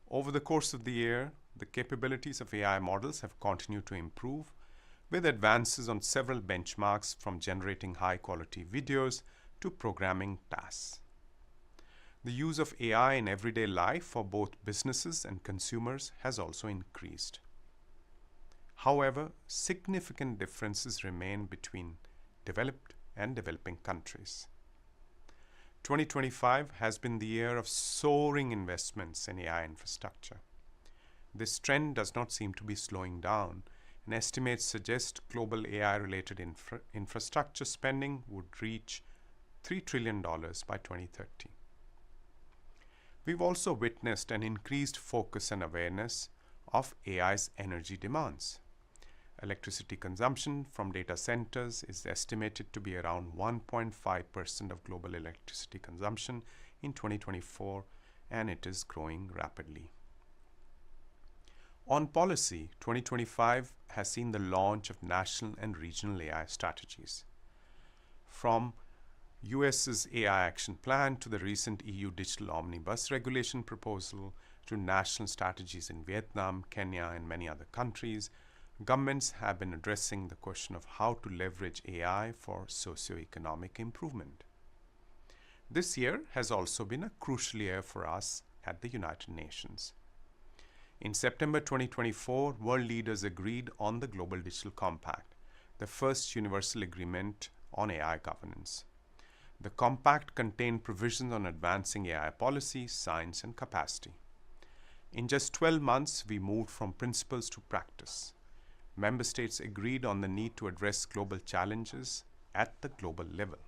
[SPEAKER 7] Over the course of the year, the capabilities of AI models have continued to improve, with advances on several benchmarks from generating high-quality videos to programming tasks. The use of AI in everyday life for both businesses and consumers has also increased. However, significant differences remain between developed and developing countries. 2025 has been the year of soaring investments in AI infrastructure. This trend does not seem to be slowing down, and estimates suggest global AI-related infrastructure spending would reach $3 trillion by 2030. We've also witnessed an increased focus and awareness of AI's energy demands. Electricity consumption from data centers is estimated to be around 1.5% of global electricity consumption in 2024, and it is growing rapidly. On policy, 2025 has seen the launch of national and regional AI strategies. From US's AI Action Plan to the recent EU Digital Omnibus Regulation proposal to national strategies in Vietnam, Kenya, and many other countries, governments have been addressing the question of how to leverage AI for socioeconomic improvement. This year has also been a crucial year for us at the United Nations. In September 2024, world leaders agreed on the Global Digital Compact, the first universal agreement on AI governance. The compact contained provisions on advancing AI policy, science, and capacity. In just 12 months, we moved from principles to practice. Member states agreed on the need to address global challenges at the global level.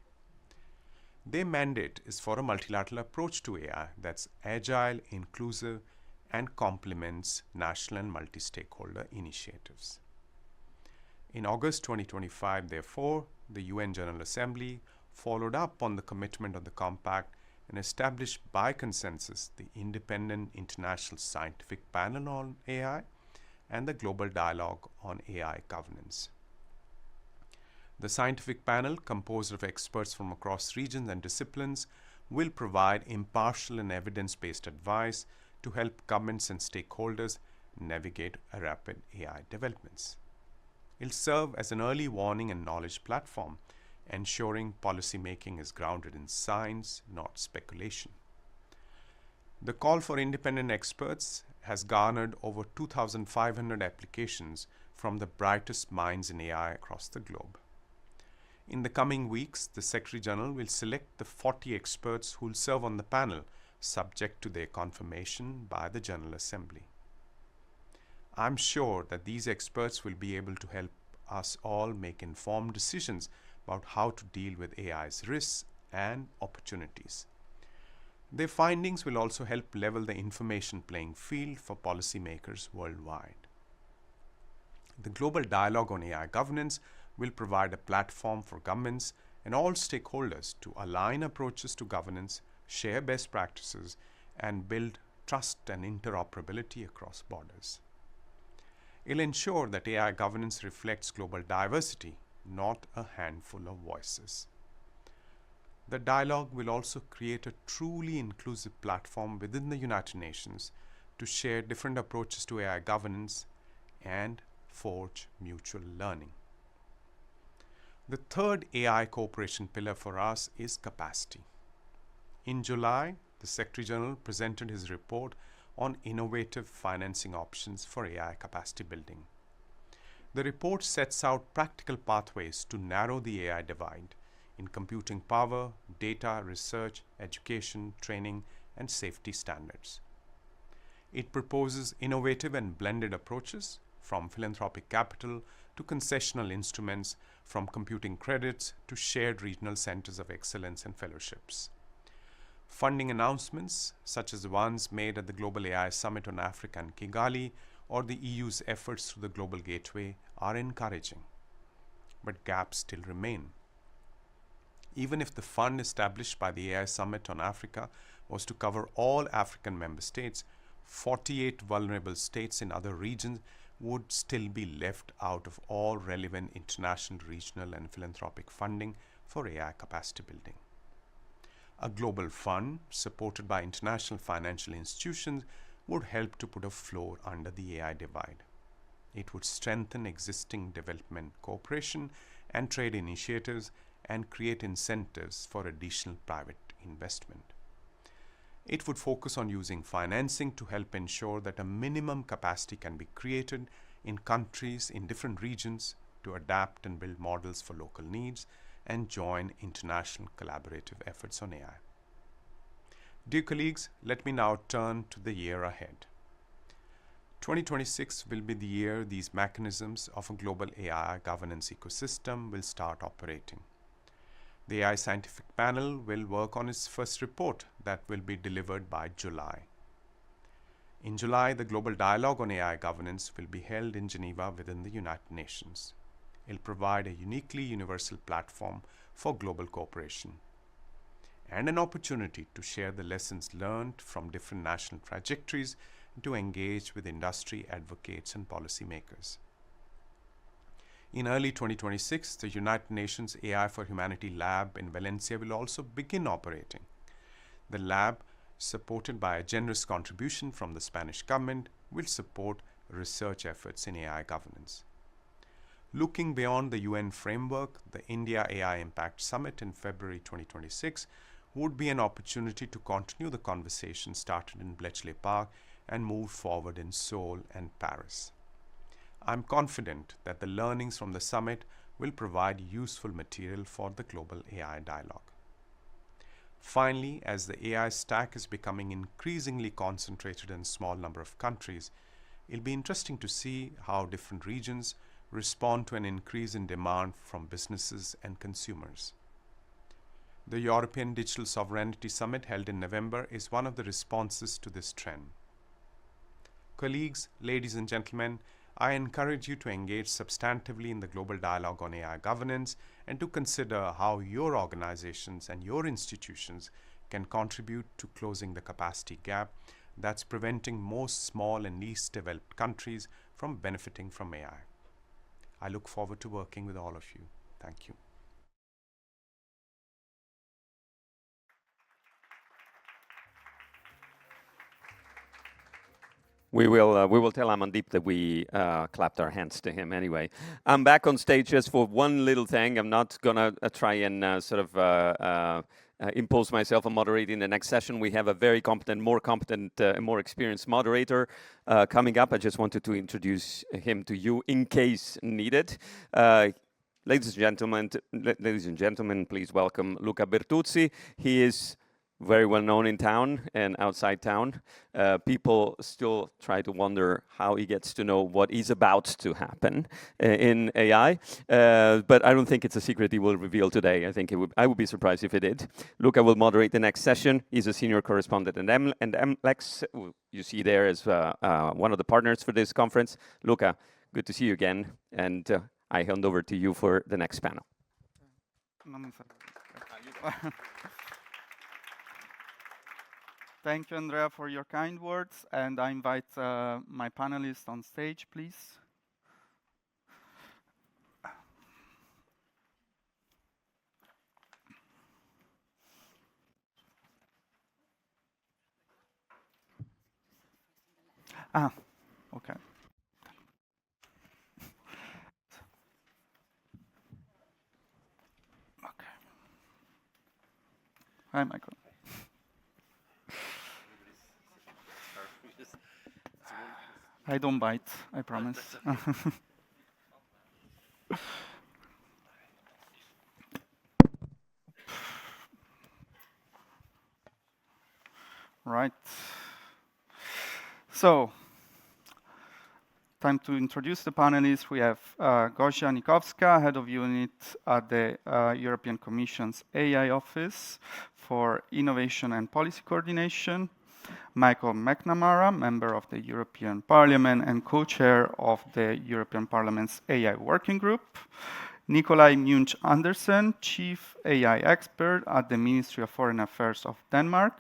[SPEAKER 7] Their mandate is for a multilateral approach to AI that's agile, inclusive, and complements national and multi-stakeholder initiatives. In August 2025, therefore, the UN General Assembly followed up on the commitment of the Compact and established by consensus the Independent International Scientific Panel on AI and the Global Dialogue on AI Governance. The scientific panel, composed of experts from across regions and disciplines, will provide impartial and evidence-based advice to help governments and stakeholders navigate rapid AI developments. It'll serve as an early warning and knowledge platform, ensuring policymaking is grounded in science, not speculation. The call for independent experts has garnered over 2,500 applications from the brightest minds in AI across the globe. In the coming weeks, the Secretary General will select the 40 experts who will serve on the panel, subject to their confirmation by the General Assembly. I'm sure that these experts will be able to help us all make informed decisions about how to deal with AI's risks and opportunities. Their findings will also help level the information playing field for policymakers worldwide. The Global Dialogue on AI Governance will provide a platform for governments and all stakeholders to align approaches to governance, share best practices, and build trust and interoperability across borders. It'll ensure that AI governance reflects global diversity, not a handful of voices. The dialogue will also create a truly inclusive platform within the United Nations to share different approaches to AI governance and forge mutual learning. The third AI cooperation pillar for us is capacity. In July, the Secretary General presented his report on innovative financing options for AI capacity building. The report sets out practical pathways to narrow the AI divide in computing power, data, research, education, training, and safety standards. It proposes innovative and blended approaches from philanthropic capital to concessional instruments, from computing credits to shared regional centers of excellence and fellowships. Funding announcements, such as the ones made at the Global AI Summit on Africa in Kigali or the EU's efforts through the Global Gateway, are encouraging. But gaps still remain. Even if the fund established by the AI Summit on Africa was to cover all African member states, 48 vulnerable states in other regions would still be left out of all relevant international, regional, and philanthropic funding for AI capacity building. A global fund, supported by international financial institutions, would help to put a floor under the AI divide. It would strengthen existing development cooperation and trade initiatives and create incentives for additional private investment. It would focus on using financing to help ensure that a minimum capacity can be created in countries in different regions to adapt and build models for local needs and join international collaborative efforts on AI. Dear colleagues, let me now turn to the year ahead. 2026 will be the year these mechanisms of a global AI governance ecosystem will start operating. The AI Scientific Panel will work on its first report that will be delivered by July. In July, the Global Dialogue on AI Governance will be held in Geneva within the United Nations. It will provide a uniquely universal platform for global cooperation and an opportunity to share the lessons learned from different national trajectories and to engage with industry advocates and policymakers. In early 2026, the United Nations AI for Humanity Lab in Valencia will also begin operating. The lab, supported by a generous contribution from the Spanish government, will support research efforts in AI governance. Looking beyond the UN framework, the India AI Impact Summit in February 2026 would be an opportunity to continue the conversation started in Bletchley Park and move forward in Seoul and Paris. I'm confident that the learnings from the summit will provide useful material for the global AI dialogue. Finally, as the AI stack is becoming increasingly concentrated in a small number of countries, it'll be interesting to see how different regions respond to an increase in demand from businesses and consumers. The European Digital Sovereignty Summit held in November is one of the responses to this trend. Colleagues, ladies and gentlemen, I encourage you to engage substantively in the global dialogue on AI governance and to consider how your organizations and your institutions can contribute to closing the capacity gap that's preventing most small and least developed countries from benefiting from AI. I look forward to working with all of you. Thank you.
[SPEAKER 5] We will tell Amandeep that we clapped our hands to him anyway. I'm back on stage just for one little thing. I'm not gonna try and impose myself on moderating the next session. We have a very competent, more experienced moderator coming up. I just wanted to introduce him to you in case needed. Ladies and gentlemen, please welcome Luca Bertuzzi. He is very well known in town and outside town. People still try to wonder how he gets to know what is about to happen in AI, but I don't think it's a secret he will reveal today. I would be surprised if he did. Luca will moderate the next session. He's a senior correspondent at MLEX. You see there as one of the partners for this conference. Luca, good to see you again, and I hand over to you for the next panel.
[SPEAKER 8] Thank you, Andrea, for your kind words. And I invite my panelists on stage, please. Okay. Okay. Hi, Michael. I don't bite, I promise. Right. So, time to introduce the panelists. We have Gosia Nikowska, Head of Unit at the European Commission's AI Office for Innovation and Policy Coordination. Michael McNamara, Member of the European Parliament and Co-Chair of the European Parliament's AI Working Group. Nikolaj Munch Andersen, Chief AI Expert at the Ministry of Foreign Affairs of Denmark.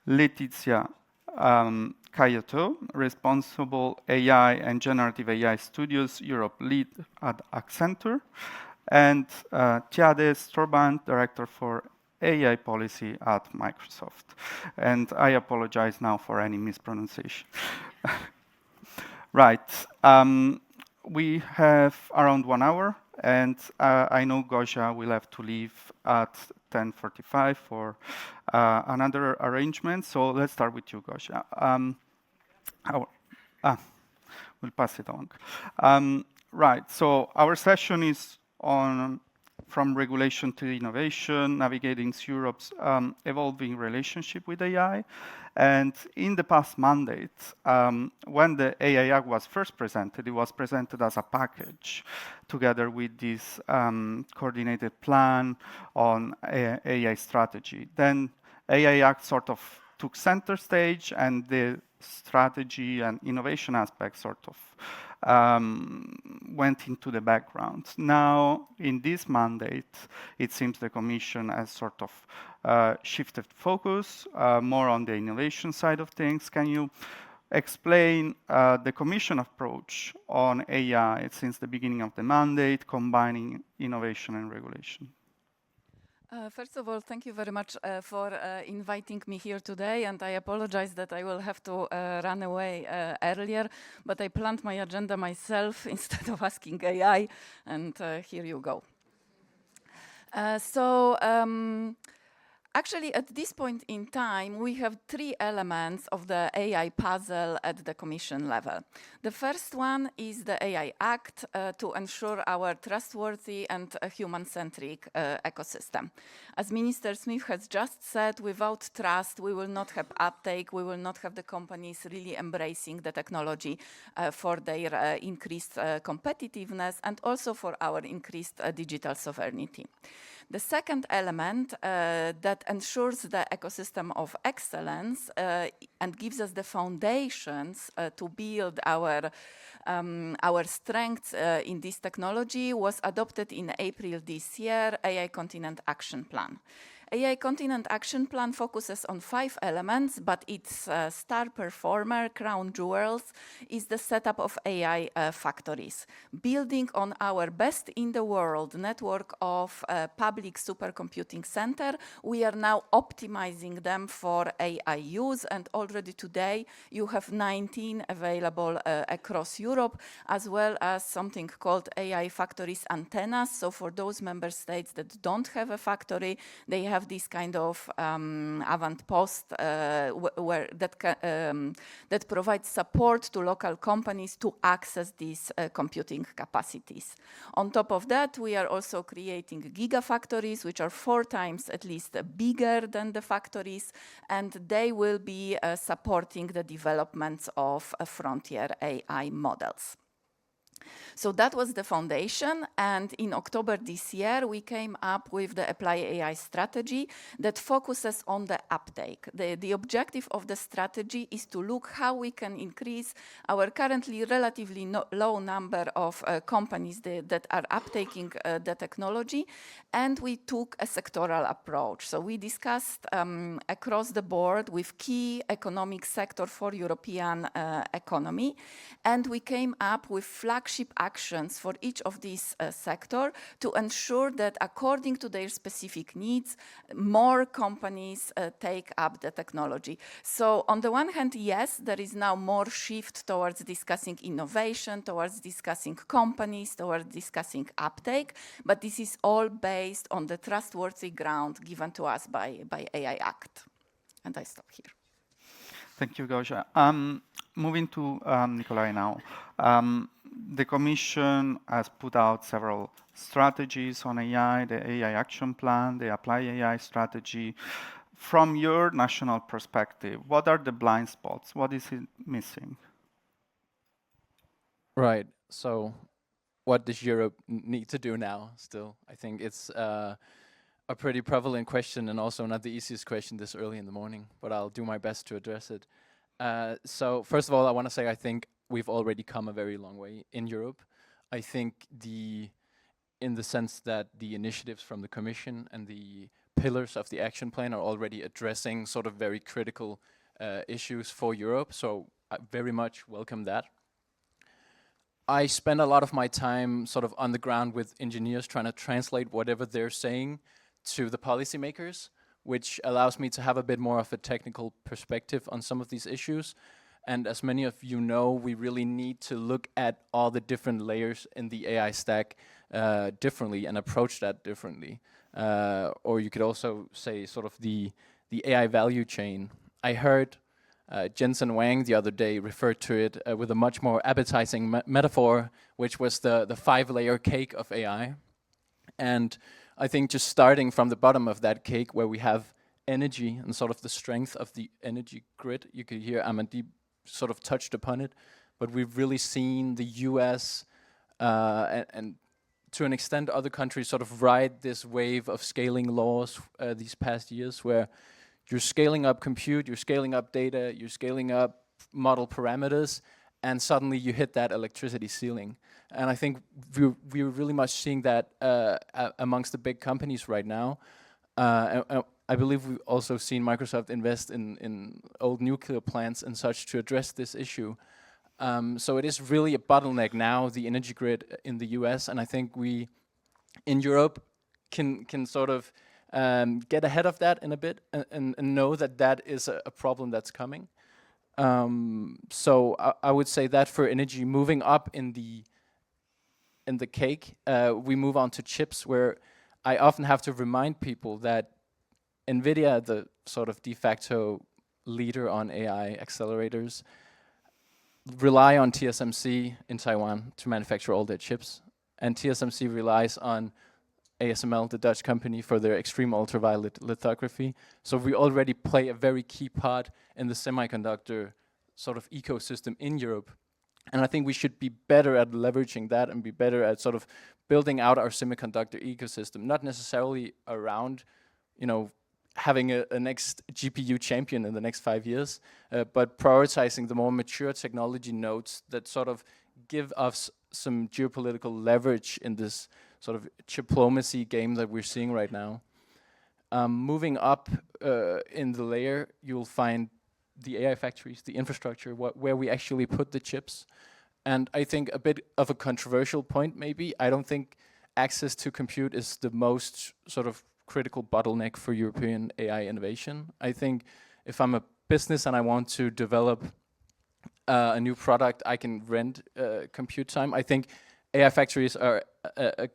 [SPEAKER 8] Laetitia Kayato, Responsible AI and Generative AI Studios Europe Lead at Accenture. And Tjade Storband, Director for AI Policy at Microsoft. And I apologize now for any mispronunciation. Right. We have around 1 hour, and I know Gosia will have to leave at 10:45 for another arrangement. So let's start with you, Gosia. We'll pass it on. Right. So our session is on from regulation to innovation, navigating Europe's evolving relationship with AI. And in the past mandate, when the AI Act was first presented, it was presented as a package together with this coordinated plan on AI strategy. Then AI Act sort of took center stage, and the strategy and innovation aspects sort of went into the background. Now, in this mandate, it seems the Commission has sort of shifted focus more on the innovation side of things. Can you explain the Commission approach on AI since the beginning of the mandate, combining innovation and regulation?
[SPEAKER 9] First of all, thank you very much for inviting me here today, and I apologize that I will have to run away earlier, but I planned my agenda myself instead of asking AI, and here you go. Actually, at this point in time, we have 3 elements of the AI puzzle at the Commission level. The first one is the AI Act to ensure our trustworthy and human-centric ecosystem. As Minister Smith has just said, without trust, we will not have uptake, we will not have the companies really embracing the technology for their increased competitiveness and also for our increased digital sovereignty. The second element that ensures the ecosystem of excellence and gives us the foundations to build our strengths in this technology was adopted in April this year, AI Continent Action Plan. AI Continent Action Plan focuses on 5 elements, but its star performer, crown jewels, is the setup of AI factories. Building on our best in the world network of public supercomputing center, we are now optimizing them for AI use, and already today you have 19 available across Europe, as well as something called AI factories antennas. So for those member states that don't have a factory, they have this kind of avant-post that provides support to local companies to access these computing capacities. On top of that, we are also creating gigafactories, which are 4 times at least bigger than the factories, and they will be supporting the developments of frontier AI models. So that was the foundation, and in October this year, we came up with the Apply AI strategy that focuses on the uptake. The objective of the strategy is to look how we can increase our currently relatively low number of companies that are uptaking the technology, and we took a sectoral approach. So we discussed across the board with key economic sector for European economy, and we came up with flagship actions for each of these sectors to ensure that according to their specific needs, more companies take up the technology. So on the one hand, yes, there is now more shift towards discussing innovation, towards discussing companies, towards discussing uptake, but this is all based on the trustworthy ground given to us by AI Act. And I stop here.
[SPEAKER 8] Thank you, Gosia. Moving to Nikolai now. The Commission has put out several strategies on AI, the AI Action Plan, the Apply AI strategy. From your national perspective, what are the blind spots? What is it missing?
[SPEAKER 10] Right. So what does Europe need to do now still? I think it's a pretty prevalent question and also not the easiest question this early in the morning, but I'll do my best to address it. So first of all, I want to say I think we've already come a very long way in Europe. I think in the sense that the initiatives from the Commission and the pillars of the action plan are already addressing sort of very critical issues for Europe. So I very much welcome that. I spend a lot of my time sort of on the ground with engineers trying to translate whatever they're saying to the policymakers, which allows me to have a bit more of a technical perspective on some of these issues. And as many of you know, we really need to look at all the different layers in the AI stack differently and approach that differently. Or you could also say sort of the AI value chain. I heard Jensen Huang the other day refer to it with a much more appetizing metaphor, which was the 5-layer cake of AI. And I think just starting from the bottom of that cake where we have energy and sort of the strength of the energy grid, you could hear Amandeep sort of touched upon it, but we've really seen the US and to an extent other countries sort of ride this wave of scaling laws these past years where you're scaling up compute, you're scaling up data, you're scaling up model parameters, and suddenly you hit that electricity ceiling. And I think we're really much seeing that amongst the big companies right now. I believe we've also seen Microsoft invest in old nuclear plants and such to address this issue. So it is really a bottleneck now, the energy grid in the US, and I think we, in Europe, can sort of get ahead of that in a bit and know that that is a problem that's coming. So I would say that for energy, moving up in the cake, we move on to chips, where I often have to remind people that NVIDIA, the sort of de facto leader on AI accelerators, rely on TSMC in Taiwan to manufacture all their chips. And TSMC relies on ASML, the Dutch company, for their extreme ultraviolet lithography. So we already play a very key part in the semiconductor sort of ecosystem in Europe. And I think we should be better at leveraging that and be better at sort of building out our semiconductor ecosystem, not necessarily around, having a next GPU champion in the next 5 years, but prioritizing the more mature technology nodes that sort of give us some geopolitical leverage in this sort of diplomacy game that we're seeing right now. Moving up in the layer, you'll find the AI factories, the infrastructure, where we actually put the chips. And I think a bit of a controversial point maybe, I don't think access to compute is the most sort of critical bottleneck for European AI innovation. I think if I'm a business and I want to develop a new product, I can rent compute time. I think AI factories are a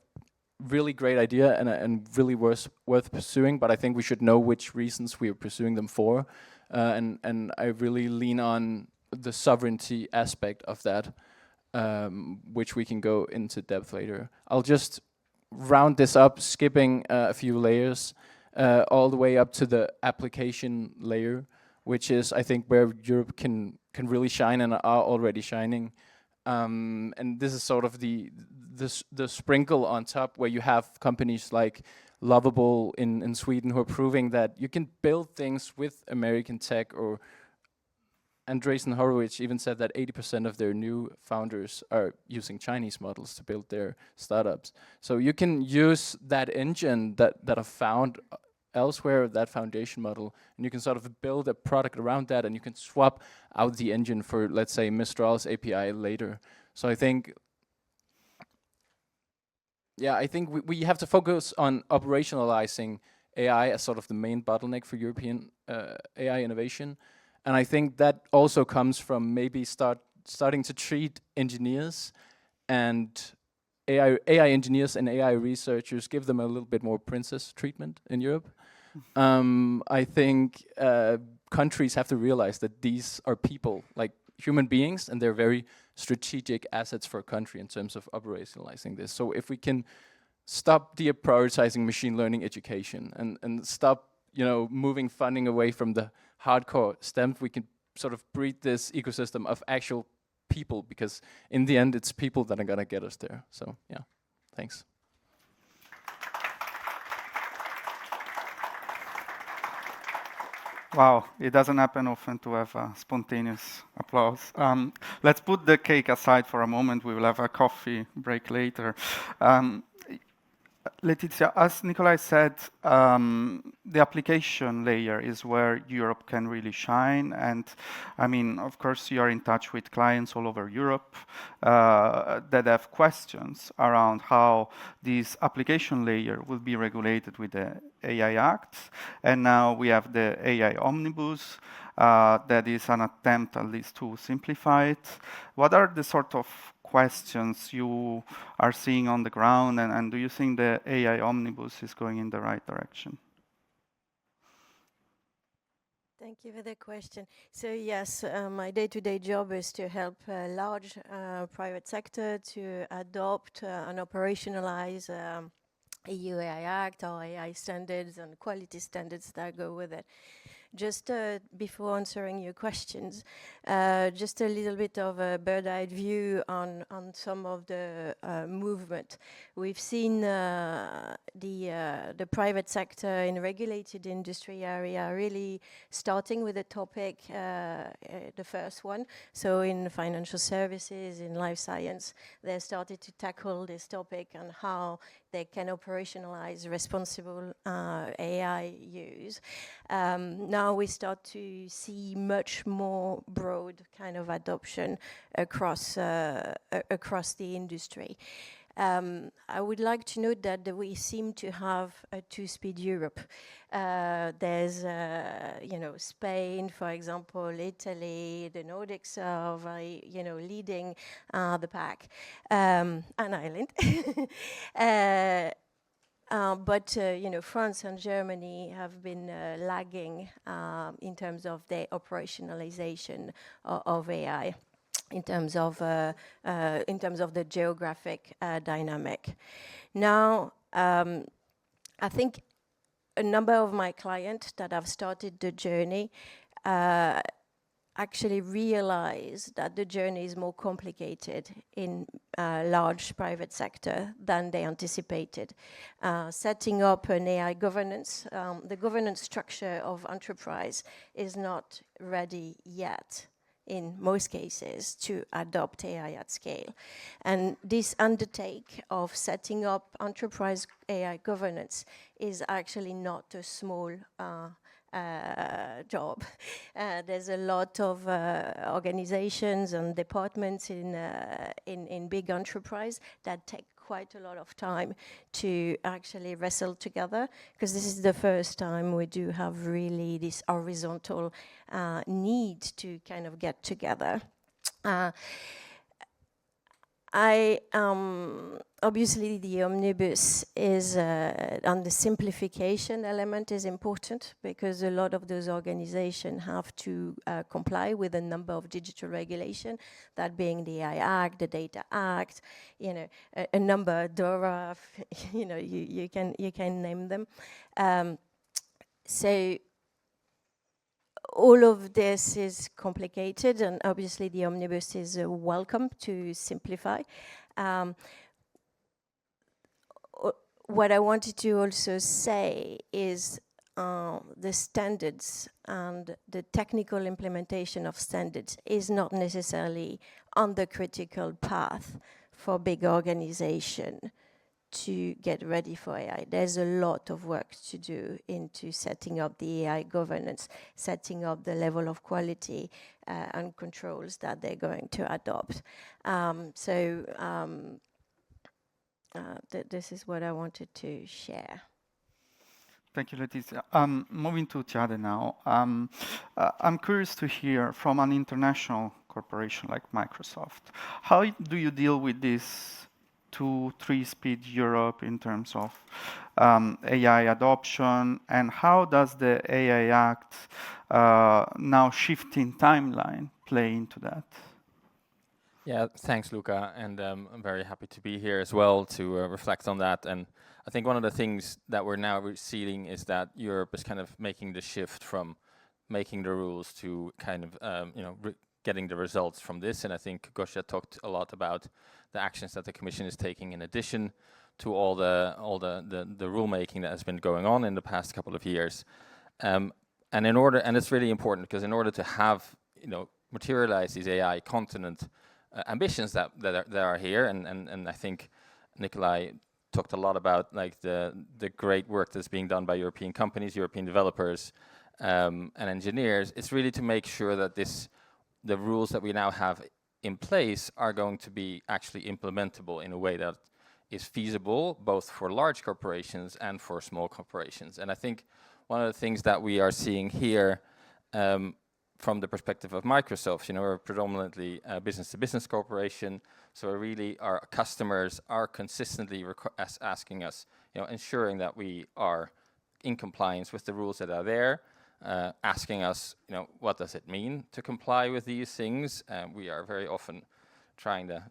[SPEAKER 10] really great idea and really worth pursuing, but I think we should know which reasons we are pursuing them for. And I really lean on the sovereignty aspect of that, which we can go into depth later. I'll just round this up, skipping a few layers, all the way up to the application layer, which is, I think, where Europe can really shine and are already shining. And this is sort of the sprinkle on top, where you have companies like Lovable in Sweden who are proving that you can build things with American tech. Or Andreessen Horowitz even said that 80% of their new founders are using Chinese models to build their startups. So you can use that engine that are found elsewhere, that foundation model, and you can sort of build a product around that, and you can swap out the engine for, let's say, Mistral's API later. So I think, yeah, I think we have to focus on operationalizing AI as sort of the main bottleneck for European AI innovation. And I think that also comes from maybe starting to treat engineers and AI engineers and AI researchers, give them a little bit more princess treatment in Europe. I think countries have to realize that these are people, like human beings, and they're very strategic assets for a country in terms of operationalizing this. So if we can stop deprioritizing machine learning education and stop, moving funding away from the hardcore STEM, we can sort of breed this ecosystem of actual people, because in the end, it's people that are gonna get us there. So yeah, thanks.
[SPEAKER 8] Wow, it doesn't happen often to have a spontaneous applause. Let's put the cake aside for a moment. We will have a coffee break later. Letizia, as Nikolai said, the application layer is where Europe can really shine. And I mean, of course, you are in touch with clients all over Europe that have questions around how this application layer will be regulated with the AI Act. And now we have the AI Omnibus. That is an attempt at least to simplify it. What are the sort of questions you are seeing on the ground, and do you think the AI Omnibus is going in the right direction?
[SPEAKER 11] Thank you for the question. So yes, my day-to-day job is to help large private sector to adopt and operationalize EU AI Act or AI standards and quality standards that go with it. Just before answering your questions, just a little bit of a bird-eye view on some of the movement. We've seen the private sector in regulated industry area really starting with a topic, the first one. So in financial services, in life science, they started to tackle this topic and how they can operationalize responsible AI use. Now we start to see much more broad kind of adoption across the industry. I would like to note that we seem to have a two-speed Europe. There's, Spain, for example, Italy, the Nordics are very, leading the pack, and Ireland. But France and Germany have been lagging in terms of their operationalization of AI, in terms of the geographic dynamic. Now, I think a number of my clients that have started the journey actually realize that the journey is more complicated in large private sector than they anticipated. Setting up an AI governance, the governance structure of enterprise is not ready yet in most cases to adopt AI at scale. And this undertake of setting up enterprise AI governance is actually not a small job. There's a lot of organizations and departments in big enterprise that take quite a lot of time to actually wrestle together, because this is the first time we do have really this horizontal need to kind of get together. Obviously the omnibus is on the simplification element is important, because a lot of those organizations have to comply with a number of digital regulation, that being the AI Act, the Data Act, a number, DORA, you can name them. So all of this is complicated, and obviously the omnibus is welcome to simplify. What I wanted to also say is the standards and the technical implementation of standards is not necessarily on the critical path for big organization to get ready for AI. There's a lot of work to do into setting up the AI governance, setting up the level of quality and controls that they're going to adopt. This is what I wanted to share.
[SPEAKER 8] Thank you, Letizia. Moving to Tiade now. I'm curious to hear from an international corporation like Microsoft. How do you deal with this 2-3 speed Europe in terms of AI adoption, and how does the AI Act now shifting timeline play into that?
[SPEAKER 12] Yeah, thanks, Luca, and I'm very happy to be here as well to reflect on that. And I think one of the things that we're now seeing is that Europe is kind of making the shift from making the rules to kind of getting the results from this. And I think Gosia talked a lot about the actions that the Commission is taking in addition to all the rulemaking that has been going on in the past couple of years. And it's really important because in order to have materialize these AI continent ambitions that are here, and I think Nikolai talked a lot about like the great work that's being done by European companies, European developers, and engineers. It's really to make sure that the rules that we now have in place are going to be actually implementable in a way that is feasible both for large corporations and for small corporations. And I think one of the things that we are seeing here from the perspective of Microsoft, we're predominantly a business-to-business corporation, so really our customers are consistently asking us, ensuring that we are in compliance with the rules that are there, asking us, what does it mean to comply with these things? We are very often trying to,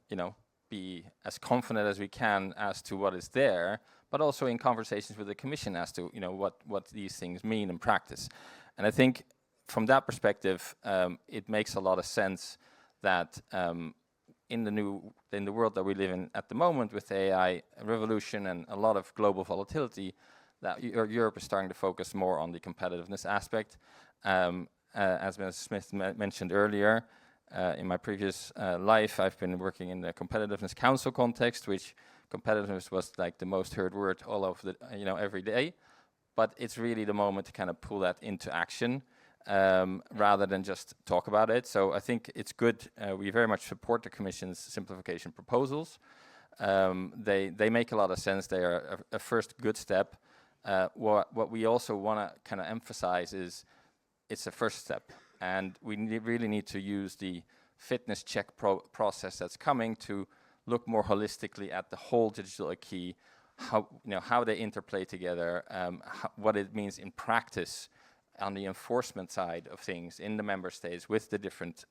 [SPEAKER 12] be as confident as we can as to what is there, but also in conversations with the Commission as to, what these things mean in practice. And I think from that perspective, it makes a lot of sense that in the world that we live in at the moment with the AI revolution and a lot of global volatility, that Europe is starting to focus more on the competitiveness aspect. As Ms. Smith mentioned earlier, in my previous life, I've been working in the Competitiveness Council context, which competitiveness was like the most heard word all over the, every day. But it's really the moment to kind of pull that into action rather than just talk about it. So I think it's good. We very much support the Commission's simplification proposals. They make a lot of sense. They are a first good step. What we also want to kind of emphasize is it's a first step, and we really need to use the fitness check process that's coming to look more holistically at the whole digital acquis, how they interplay together, what it means in practice on the enforcement side of things in the member states with the different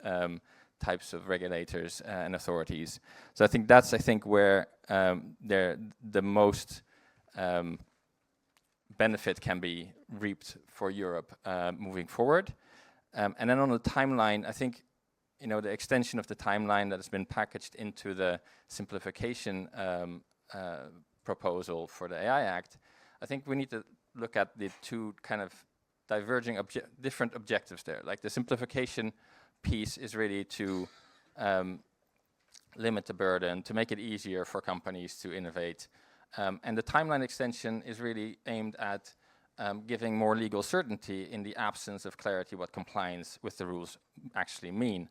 [SPEAKER 12] types of regulators and authorities. So I think that's where the most benefit can be reaped for Europe moving forward. And then on the timeline, I think the extension of the timeline that has been packaged into the simplification proposal for the AI Act, I think we need to look at the two kind of diverging different objectives there. Like the simplification piece is really to limit the burden, to make it easier for companies to innovate. And the timeline extension is really aimed at giving more legal certainty in the absence of clarity what compliance with the rules actually mean.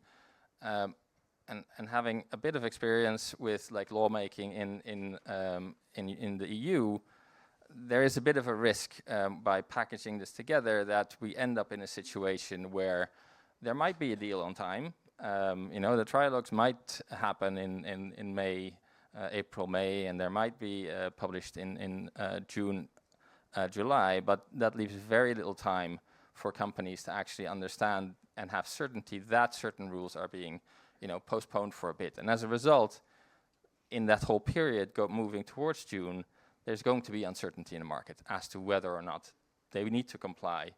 [SPEAKER 12] And having a bit of experience with like lawmaking in the EU, there is a bit of a risk by packaging this together that we end up in a situation where there might be a deal on time. The trialogues might happen in May, April, May, and there might be published in June, July, but that leaves very little time for companies to actually understand and have certainty that certain rules are being postponed for a bit. And as a result, in that whole period moving towards June, there's going to be uncertainty in the market as to whether or not they need to comply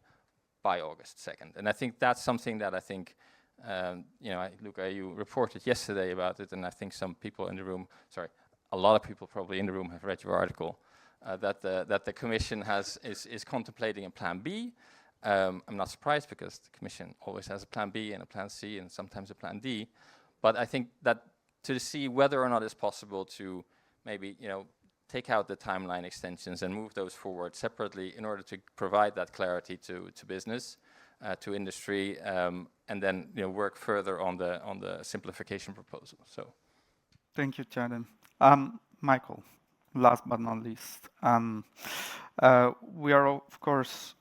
[SPEAKER 12] by August 2nd. And I think that's something that I think, Luca, you reported yesterday about it, and I think some people in the room, a lot of people probably in the room have read your article, that the Commission is contemplating a Plan B. I'm not surprised because the Commission always has a Plan B and a Plan C and sometimes a Plan D. But I think that to see whether or not it's possible to maybe, take out the timeline extensions and move those forward separately in order to provide that clarity to business, to industry, and then work further on the simplification proposal. So,
[SPEAKER 8] thank you, Chadem. Michael, last but not least, we are of course.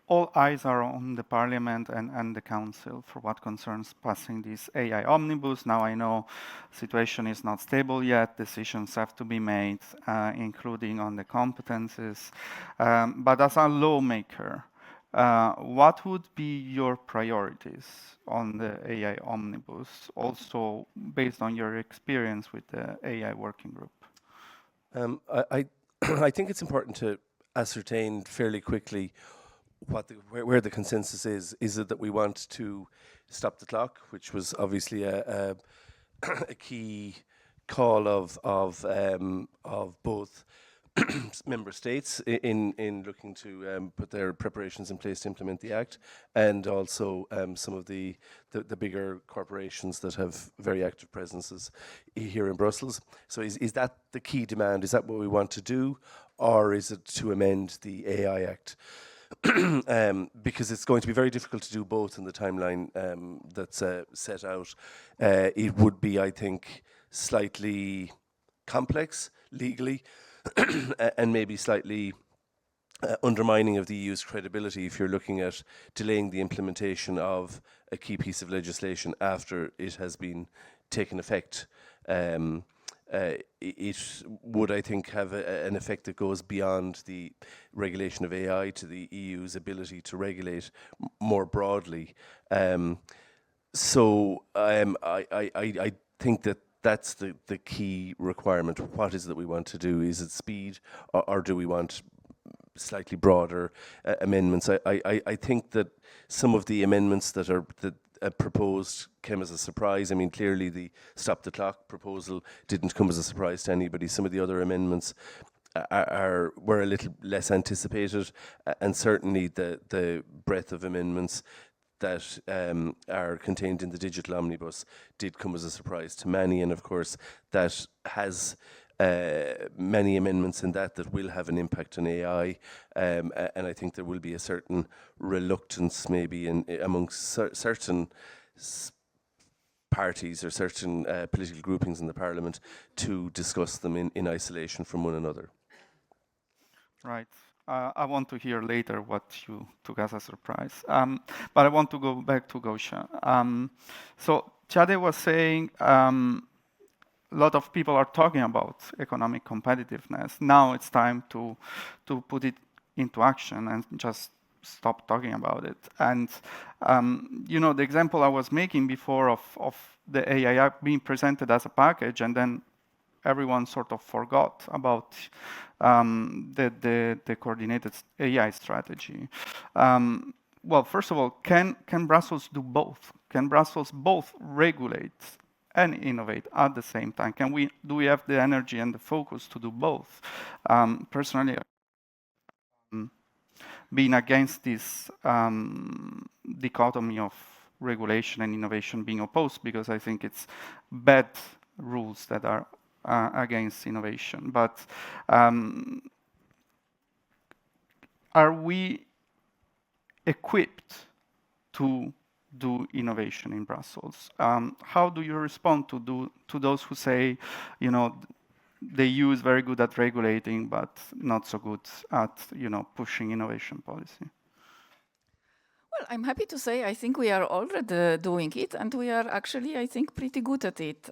[SPEAKER 8] All eyes are on the Parliament and the Council for what concerns passing this AI omnibus. Now I know the situation is not stable yet. Decisions have to be made, including on the competences. But as a lawmaker, what would be your priorities on the AI omnibus, also based on your experience with the AI working group?
[SPEAKER 13] I think it's important to ascertain fairly quickly where the consensus is. Is it that we want to stop the clock, which was obviously a key call of both member states in looking to put their preparations in place to implement the Act, and also some of the bigger corporations that have very active presences here in Brussels. So is that the key demand? Is that what we want to do, or is it to amend the AI Act? Because it's going to be very difficult to do both in the timeline that's set out. It would be, I think, slightly complex legally and maybe slightly undermining of the EU's credibility if you're looking at delaying the implementation of a key piece of legislation after it has been taken effect. It would, I think, have an effect that goes beyond the regulation of AI to the EU's ability to regulate more broadly. So I think that that's the key requirement. What is it that we want to do? Is it speed, or do we want slightly broader amendments? I think that some of the amendments that are proposed came as a surprise. I mean, clearly the stop the clock proposal didn't come as a surprise to anybody. Some of the other amendments were a little less anticipated, and certainly the breadth of amendments that are contained in the digital omnibus did come as a surprise to many. And of course, that has many amendments in that will have an impact on AI, and I think there will be a certain reluctance maybe amongst certain parties or certain political groupings in the Parliament to discuss them in isolation from one another.
[SPEAKER 8] Right. I want to hear later what you took as a surprise. But I want to go back to Gosha. So Chade was saying a lot of people are talking about economic competitiveness. Now it's time to put it into action and just stop talking about it. And the example I was making before of the AI Act being presented as a package, and then everyone sort of forgot about the coordinated AI strategy. Well, first of all, can Brussels do both? Can Brussels both regulate and innovate at the same time? Do we have the energy and the focus to do both? Personally, being against this dichotomy of regulation and innovation being opposed, because I think it's bad rules that are against innovation. But are we equipped to do innovation in Brussels? How do you respond to those who say, the EU is very good at regulating, but not so good at, pushing innovation policy?
[SPEAKER 9] Well, I'm happy to say I think we are already doing it, and we are actually, I think, pretty good at it.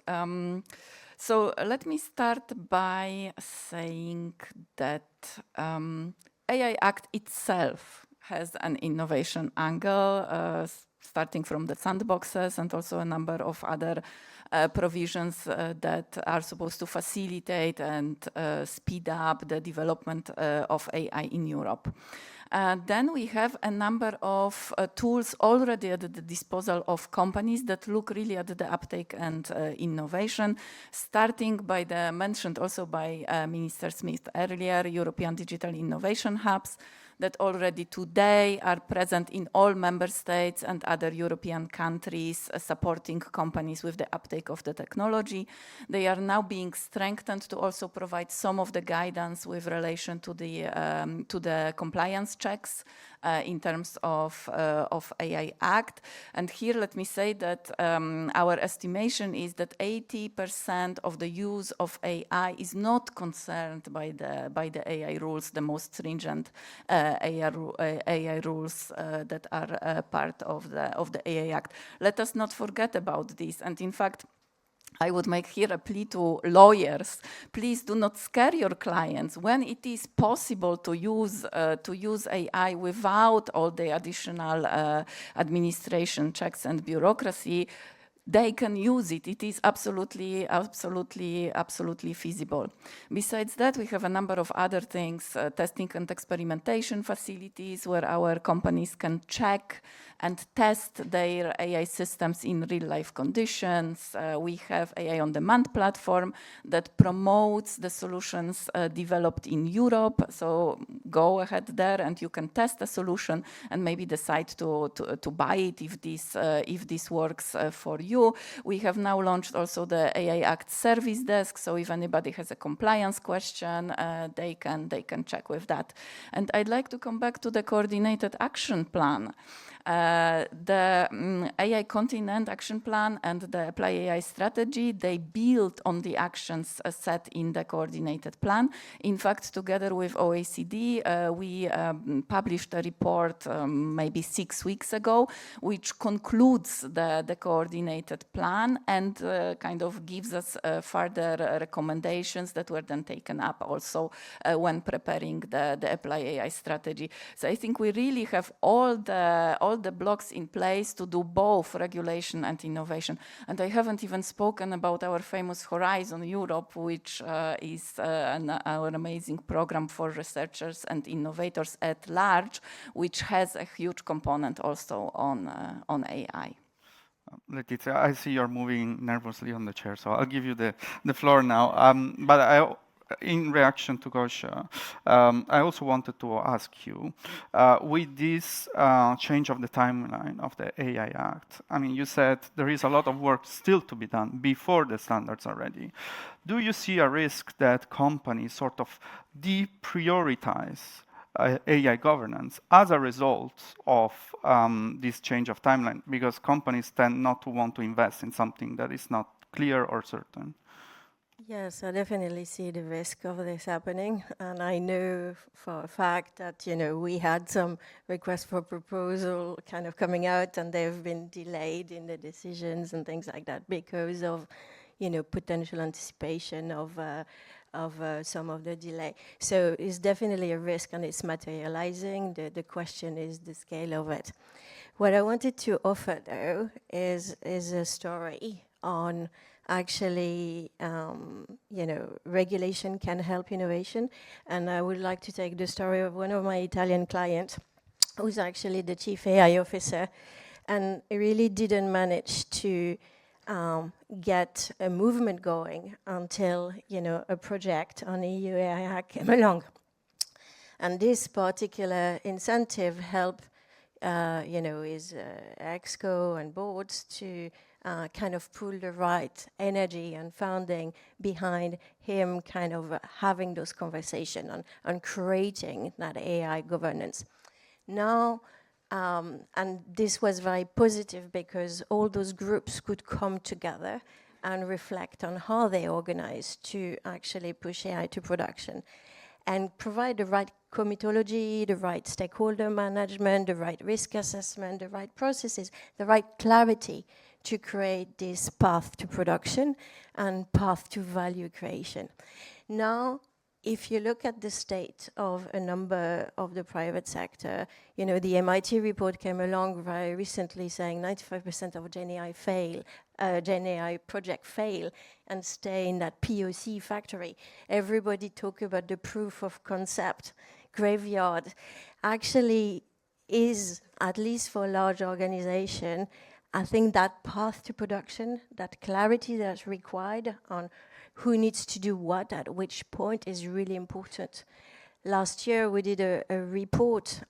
[SPEAKER 9] So let me start by saying that AI Act itself has an innovation angle, starting from the sandboxes and also a number of other provisions that are supposed to facilitate and speed up the development of AI in Europe. Then we have a number of tools already at the disposal of companies that look really at the uptake and innovation, starting by the mentioned also by Minister Smith earlier, European Digital Innovation Hubs, that already today are present in all member states and other European countries, supporting companies with the uptake of the technology. They are now being strengthened to also provide some of the guidance with relation to the compliance checks in terms of AI Act. And here let me say that our estimation is that 80% of the use of AI is not concerned by the AI rules, the most stringent AI rules that are part of the AI Act. Let us not forget about this. And in fact, I would make here a plea to lawyers. Please do not scare your clients. When it is possible to use AI without all the additional administration checks and bureaucracy, they can use it. It is absolutely feasible. Besides that, we have a number of other things, testing and experimentation facilities where our companies can check and test their AI systems in real-life conditions. We have AI on Demand platform that promotes the solutions developed in Europe. So go ahead there and you can test a solution and maybe decide to buy it if this works for you. We have now launched also the AI Act Service Desk. So if anybody has a compliance question, they can check with that. And I'd like to come back to the Coordinated Action Plan. The AI Continent Action Plan and the Apply AI Strategy, they build on the actions set in the Coordinated Plan. In fact, together with OECD, we published a report maybe 6 weeks ago, which concludes the Coordinated Plan and kind of gives us further recommendations that were then taken up also when preparing the Apply AI Strategy. So I think we really have all the blocks in place to do both regulation and innovation. And I haven't even spoken about our famous Horizon Europe, which is our amazing program for researchers and innovators at large, which has a huge component also on AI.
[SPEAKER 8] Letizia, I see you're moving nervously on the chair, so I'll give you the floor now. But in reaction to Gosia, I also wanted to ask you, with this change of the timeline of the AI Act, I mean, you said there is a lot of work still to be done before the standards are ready. Do you see a risk that companies sort of deprioritize AI governance as a result of this change of timeline? Because companies tend not to want to invest in something that is not clear or certain.
[SPEAKER 11] Yes, I definitely see the risk of this happening, and I know for a fact that, you know, we had some requests for proposal kind of coming out, and they've been delayed in the decisions and things like that because of, you know, potential anticipation of some of the delay. So it's definitely a risk, and it's materializing. The question is the scale of it. What I wanted to offer, though, is a story on actually, you know, regulation can help innovation. And I would like to take the story of one of my Italian clients, who's actually the chief AI officer, and really didn't manage to get a movement going until, you know, a project on EU AI Act came along. And this particular incentive helped, you know, his exco and boards to kind of pull the right energy and funding behind him kind of having those conversations on creating that AI governance. Now, and this was very positive because all those groups could come together and reflect on how they organize to actually push AI to production and provide the right comitology, the right stakeholder management, the right risk assessment, the right processes, the right clarity to create this path to production and path to value creation. Now, if you look at the state of a number of the private sector, you know, the MIT report came along very recently saying 95% of Gen AI project fail and stay in that POC factory. Everybody talk about the proof of concept graveyard actually is, at least for a large organization, I think that path to production, that clarity that's required on who needs to do what at which point is really important. Last year, we did a report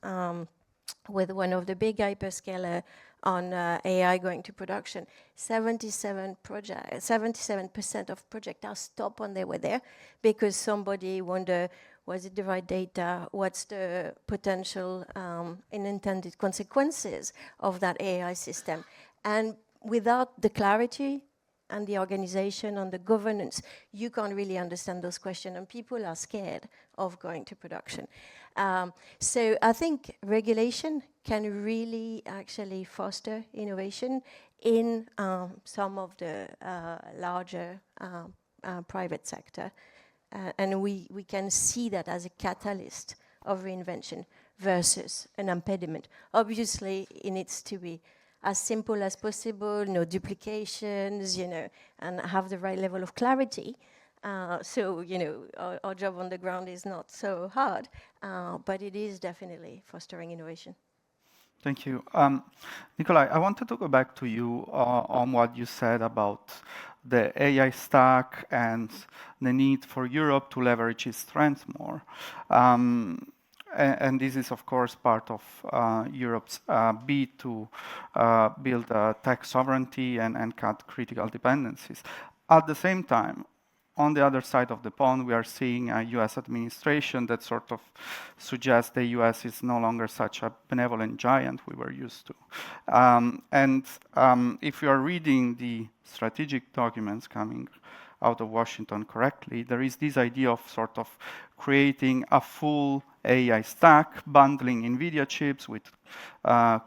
[SPEAKER 11] with one of the big hyperscaler on AI going to production. 77% of projects are stopped when they were there because somebody wondered, was it the right data? What's the potential unintended consequences of that AI system? And without the clarity and the organization and the governance, you can't really understand those questions, and people are scared of going to production. So I think regulation can really actually foster innovation in some of the larger private sector. And we can see that as a catalyst of reinvention versus an impediment. Obviously, it needs to be as simple as possible, no duplications, and have the right level of clarity. So, our job on the ground is not so hard, but it is definitely fostering innovation.
[SPEAKER 8] Thank you. Nikolai, I wanted to go back to you on what you said about the AI stack and the need for Europe to leverage its strengths more. And this is, of course, part of Europe's bid to build tech sovereignty and cut critical dependencies. At the same time, on the other side of the pond, we are seeing a US administration that sort of suggests the US is no longer such a benevolent giant we were used to. If you are reading the strategic documents coming out of Washington correctly, there is this idea of sort of creating a full AI stack, bundling NVIDIA chips with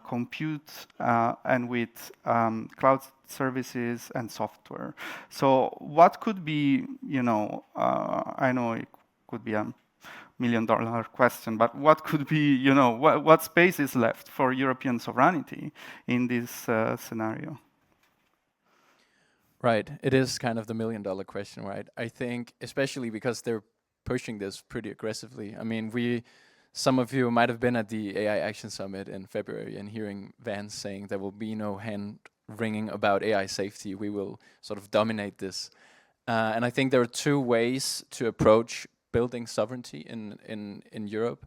[SPEAKER 8] compute and with cloud services and software. So what could be, I know it could be $1 million question, but what could be, what space is left for European sovereignty in this scenario?
[SPEAKER 10] Right, it is kind of the $1 million question, right? I think, especially because they're pushing this pretty aggressively. I mean, some of you might have been at the AI Action Summit in February and hearing Vance saying there will be no hand-wringing about AI safety. We will sort of dominate this. And I think there are two ways to approach building sovereignty in Europe.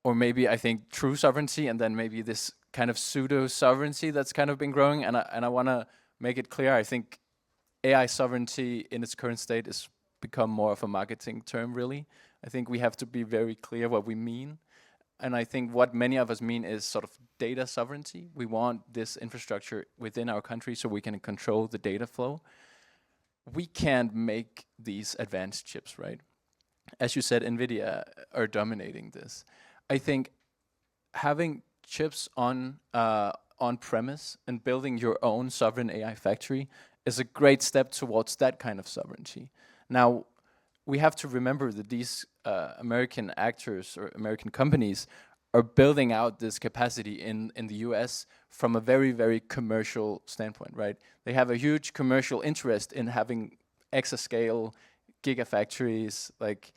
[SPEAKER 10] Or maybe, I think, true sovereignty, and then maybe this kind of pseudo-sovereignty that's kind of been growing. And I want to make it clear, I think AI sovereignty in its current state has become more of a marketing term, really. I think we have to be very clear what we mean. And I think what many of us mean is sort of data sovereignty. We want this infrastructure within our country so we can control the data flow. We can't make these advanced chips, right? As you said, NVIDIA are dominating this. I think having chips on-premise and building your own sovereign AI factory is a great step towards that kind of sovereignty. Now, we have to remember that these American actors or American companies are building out this capacity in the US from a very, very commercial standpoint, right? They have a huge commercial interest in having exascale gigafactories, like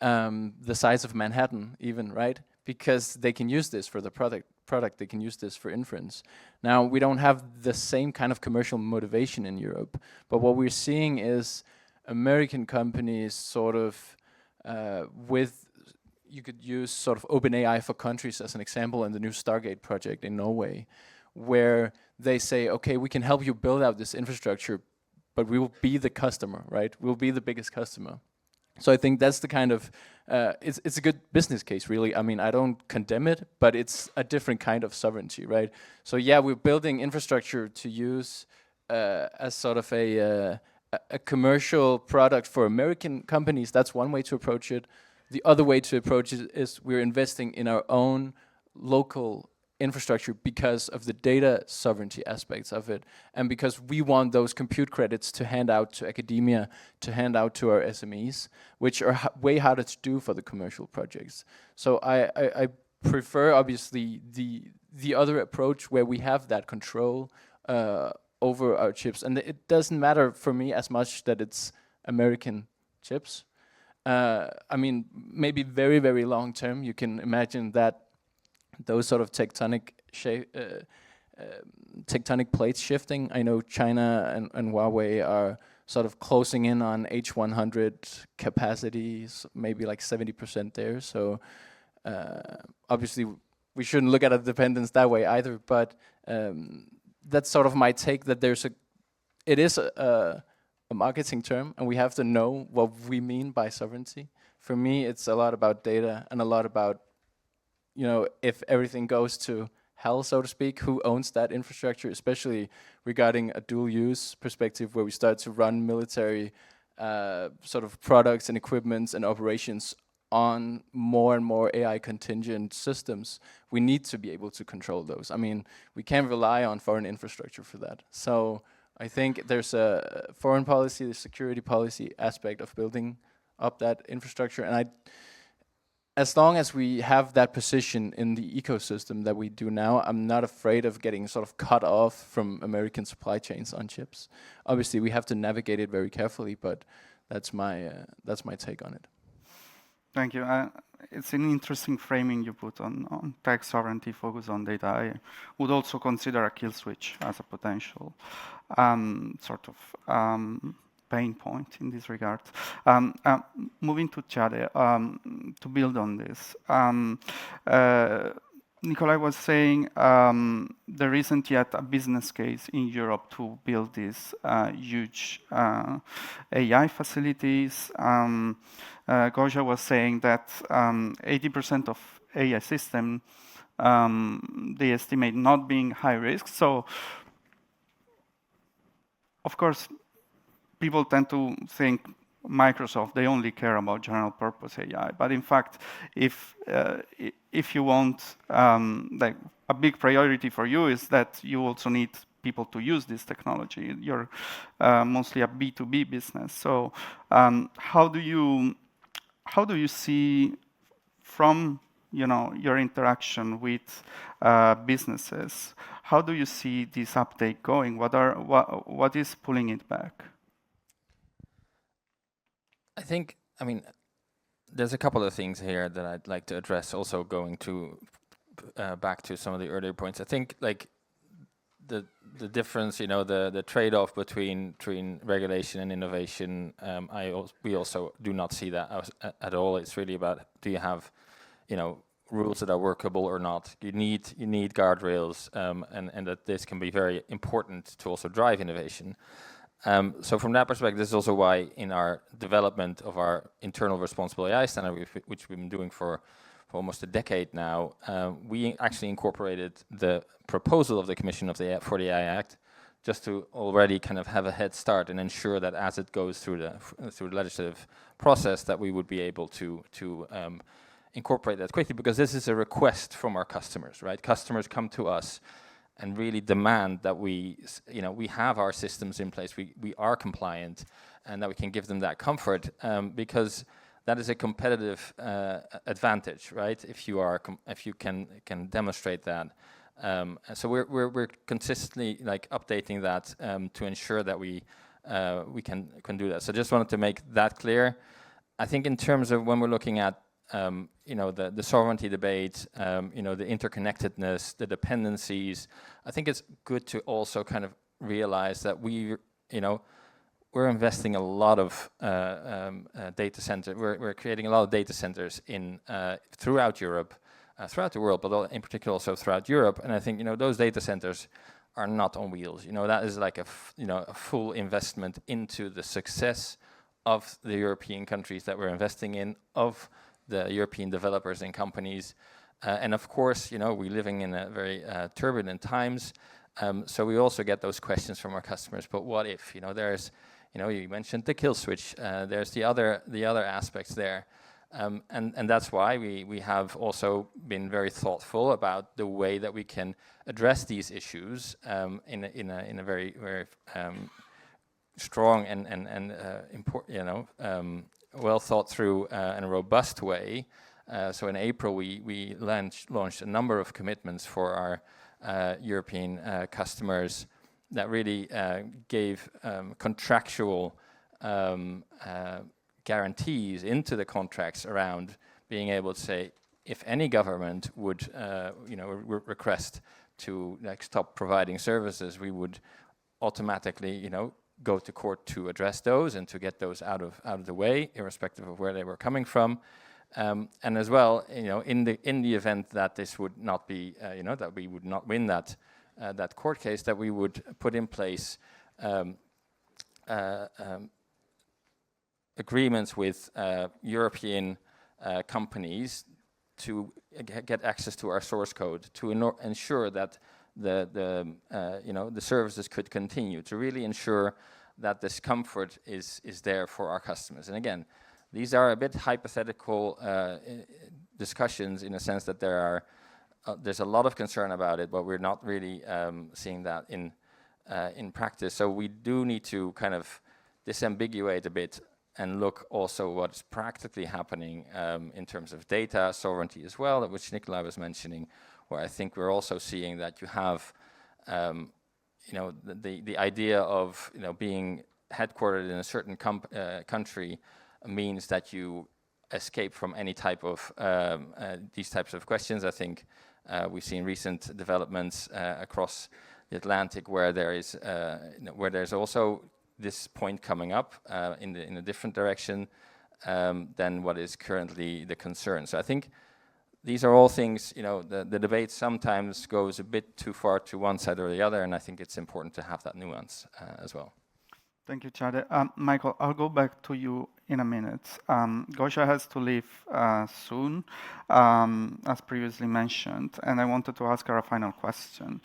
[SPEAKER 10] the size of Manhattan even, right? Because they can use this for the product, they can use this for inference. Now, we don't have the same kind of commercial motivation in Europe, but what we're seeing is American companies sort of you could use sort of OpenAI for countries as an example in the new Stargate project in Norway, where they say, okay, we can help you build out this infrastructure, but we will be the customer, right? We'll be the biggest customer. So I think that's the kind of, it's a good business case, really. I mean, I don't condemn it, but it's a different kind of sovereignty, right? So yeah, we're building infrastructure to use as sort of a commercial product for American companies. That's one way to approach it. The other way to approach it is we're investing in our own local infrastructure because of the data sovereignty aspects of it, and because we want those compute credits to hand out to academia, to hand out to our SMEs, which are way harder to do for the commercial projects. So I prefer, obviously, the other approach where we have that control over our chips. And it doesn't matter for me as much that it's American chips. I mean, maybe very, very long term, you can imagine that those sort of tectonic plates shifting. I know China and Huawei are sort of closing in on H100 capacities, maybe like 70% there. So obviously we shouldn't look at a dependence that way either, but that's sort of my take, that it is a marketing term, and we have to know what we mean by sovereignty. For me, it's a lot about data and a lot about, if everything goes to hell, so to speak, who owns that infrastructure, especially regarding a dual use perspective where we start to run military sort of products and equipments and operations on more and more AI contingent systems. We need to be able to control those. I mean, we can't rely on foreign infrastructure for that. So I think there's a foreign policy, the security policy aspect of building up that infrastructure. And as long as we have that position in the ecosystem that we do now, I'm not afraid of getting sort of cut off from American supply chains on chips. Obviously, we have to navigate it very carefully, but that's my take on it.
[SPEAKER 8] Thank you. It's an interesting framing you put on tech sovereignty, focus on data. I would also consider a kill switch as a potential sort of pain point in this regard. Moving to Chade, to build on this. Nikolai was saying there isn't yet a business case in Europe to build these huge AI facilities. Gosia was saying that 80% of AI system they estimate not being high risk. So, of course, people tend to think Microsoft, they only care about general purpose AI. But in fact, if you want, like a big priority for you is that you also need people to use this technology. You're mostly a B2B business. So how do you see from your interaction with businesses, how do you see this uptake going? What is pulling it back?
[SPEAKER 12] I mean, there's a couple of things here that I'd like to address, also going to back to some of the earlier points. I think like the difference, the trade-off between regulation and innovation, we also do not see that at all. It's really about, do you have, rules that are workable or not? You need guardrails, and that this can be very important to also drive innovation. So from that perspective, this is also why in our development of our internal responsible AI standard, which we've been doing for almost a decade now, we actually incorporated the proposal of the Commission for the AI Act, just to already kind of have a head start and ensure that as it goes through the legislative process, that we would be able to incorporate that quickly, because this is a request from our customers, right? Customers come to us and really demand that we have our systems in place, we are compliant, and that we can give them that comfort, because that is a competitive advantage, right? If you can demonstrate that. So we're consistently like updating that to ensure that we can do that. So just wanted to make that clear. I think in terms of when we're looking at the sovereignty debate, the interconnectedness, the dependencies, I think it's good to also kind of realize that we're we're investing a lot of data centers. We're creating a lot of data centers in throughout Europe, throughout the world, but in particular also throughout Europe. And I think those data centers are not on wheels. That is like a full investment into the success of the European countries that we're investing in, of the European developers and companies. And of course, we're living in a very turbulent times. So we also get those questions from our customers. But what if? There's, you mentioned the kill switch. There's the other aspects there. And that's why we have also been very thoughtful about the way that we can address these issues in a very, very strong and important, well thought through and robust way. So in April, we launched a number of commitments for our European customers that really gave contractual guarantees into the contracts around being able to say, if any government would, request to stop providing services, we would automatically, go to court to address those and to get those out of the way, irrespective of where they were coming from. And as well, in the event that this would not be, that we would not win that court case, that we would put in place agreements with European companies to get access to our source code, to ensure that the services could continue, to really ensure that this comfort is there for our customers. And again, these are a bit hypothetical discussions in a sense that there's a lot of concern about it, but we're not really seeing that in practice. So we do need to kind of disambiguate a bit and look also what's practically happening in terms of data sovereignty as well, which Nikolai was mentioning, where I think we're also seeing that you have, the idea of being headquartered in a certain country means that you escape from any type of these types of questions. I think we've seen recent developments across the Atlantic where there's also this point coming up in a different direction than what is currently the concern. So I think these are all things, the debate sometimes goes a bit too far to one side or the other, and I think it's important to have that nuance as well.
[SPEAKER 8] Thank you, Chade. Michael, I'll go back to you in a minute. Gosha has to leave soon, as previously mentioned, and I wanted to ask her a final question.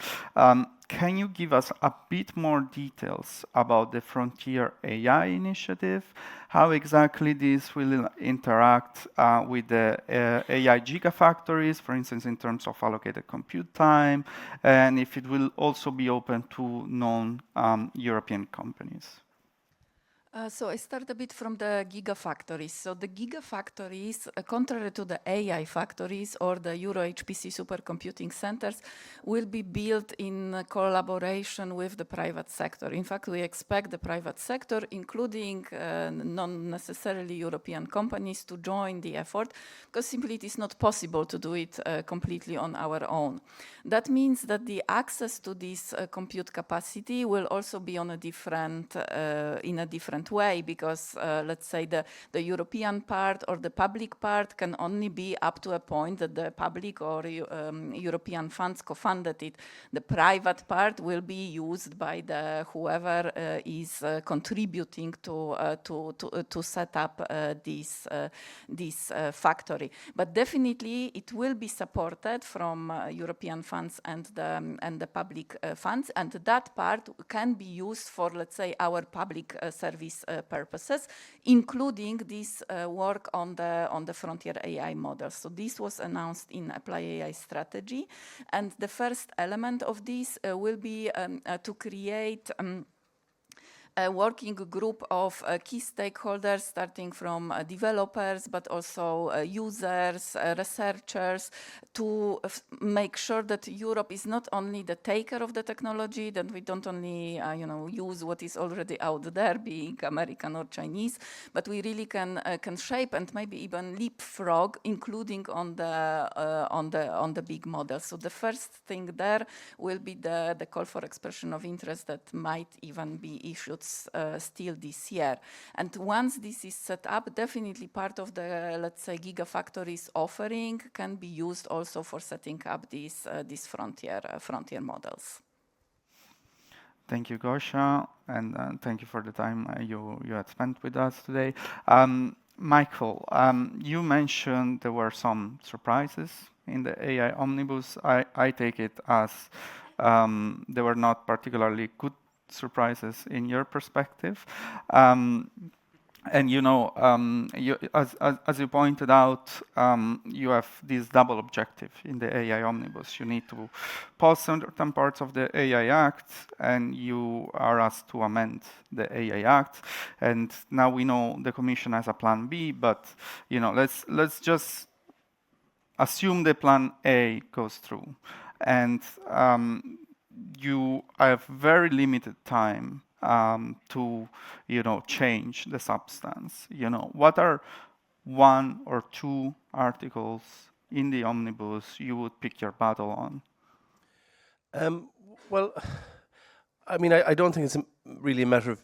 [SPEAKER 8] Can you give us a bit more details about the Frontier AI initiative, how exactly this will interact with the AI gigafactories, for instance, in terms of allocated compute time, and if it will also be open to non-European companies?
[SPEAKER 9] So I start a bit from the gigafactories. So the gigafactories, contrary to the AI factories or the Euro HPC supercomputing centers, will be built in collaboration with the private sector. In fact, we expect the private sector, including non-necessarily European companies, to join the effort, because simply it is not possible to do it completely on our own. That means that the access to this compute capacity will also be on a different, in a different way, because let's say the European part or the public part can only be up to a point that the public or European funds co-funded it. The private part will be used by the whoever is contributing to set up this factory. But definitely it will be supported from European funds and the public funds, and that part can be used for, let's say, our public service purposes, including this work on the Frontier AI models. So this was announced in Apply AI strategy, and the first element of this will be to create a working group of key stakeholders, starting from developers, but also users, researchers, to make sure that Europe is not only the taker of the technology, that we don't only use what is already out there, being American or Chinese, but we really can shape and maybe even leapfrog, including on the big models. So the first thing there will be the call for expression of interest that might even be issued still this year. And once this is set up, definitely part of the, let's say, gigafactories offering can be used also for setting up these frontier models.
[SPEAKER 8] Thank you, Gosha, and thank you for the time you had spent with us today. Michael, you mentioned there were some surprises in the AI Omnibus. I take it as they were not particularly good surprises in your perspective. And as you pointed out, you have this double objective in the AI Omnibus. You need to pause certain parts of the AI Act, and you are asked to amend the AI Act. And now we know the Commission has a plan B, but let's just assume the plan A goes through, and you have very limited time to, change the substance. What are one or two articles in the omnibus you would pick your battle on?
[SPEAKER 13] Well, I mean, I don't think it's really a matter of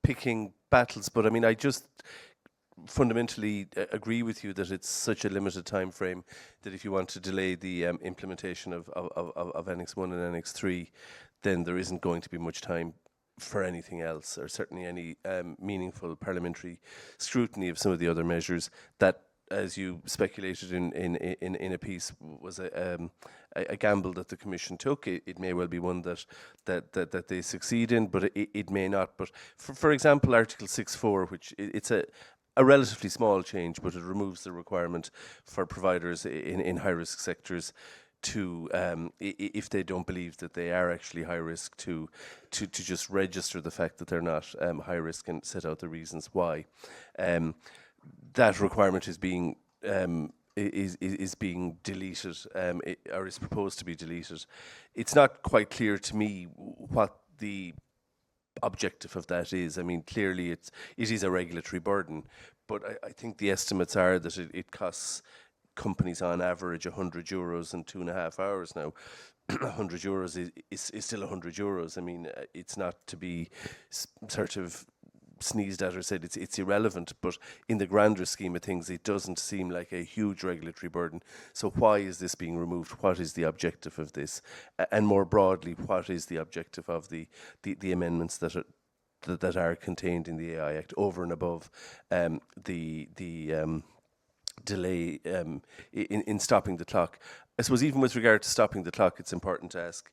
[SPEAKER 13] picking battles, but I mean, I just fundamentally agree with you that it's such a limited time frame that if you want to delay the implementation of Annex 1 and Annex 3, then there isn't going to be much time for anything else, or certainly any meaningful parliamentary scrutiny of some of the other measures that, as you speculated in a piece, was a gamble that the Commission took. It may well be one that they succeed in, but it may not. But for example, Article 6.4, which it's a relatively small change, but it removes the requirement for providers in high-risk sectors to, if they don't believe that they are actually high risk, to just register the fact that they're not high risk and set out the reasons why. That requirement is being is being deleted, or is proposed to be deleted. It's not quite clear to me what the objective of that is. I mean, clearly it is a regulatory burden, but I think the estimates are that it costs companies on average €100 in 2.5 hours now. €100 is still €100. I mean, it's not to be sort of sneezed at or said it's irrelevant, but in the grander scheme of things, it doesn't seem like a huge regulatory burden. So why is this being removed? What is the objective of this? And more broadly, what is the objective of the amendments that are contained in the AI Act over and above the delay in stopping the clock? I suppose even with regard to stopping the clock, it's important to ask,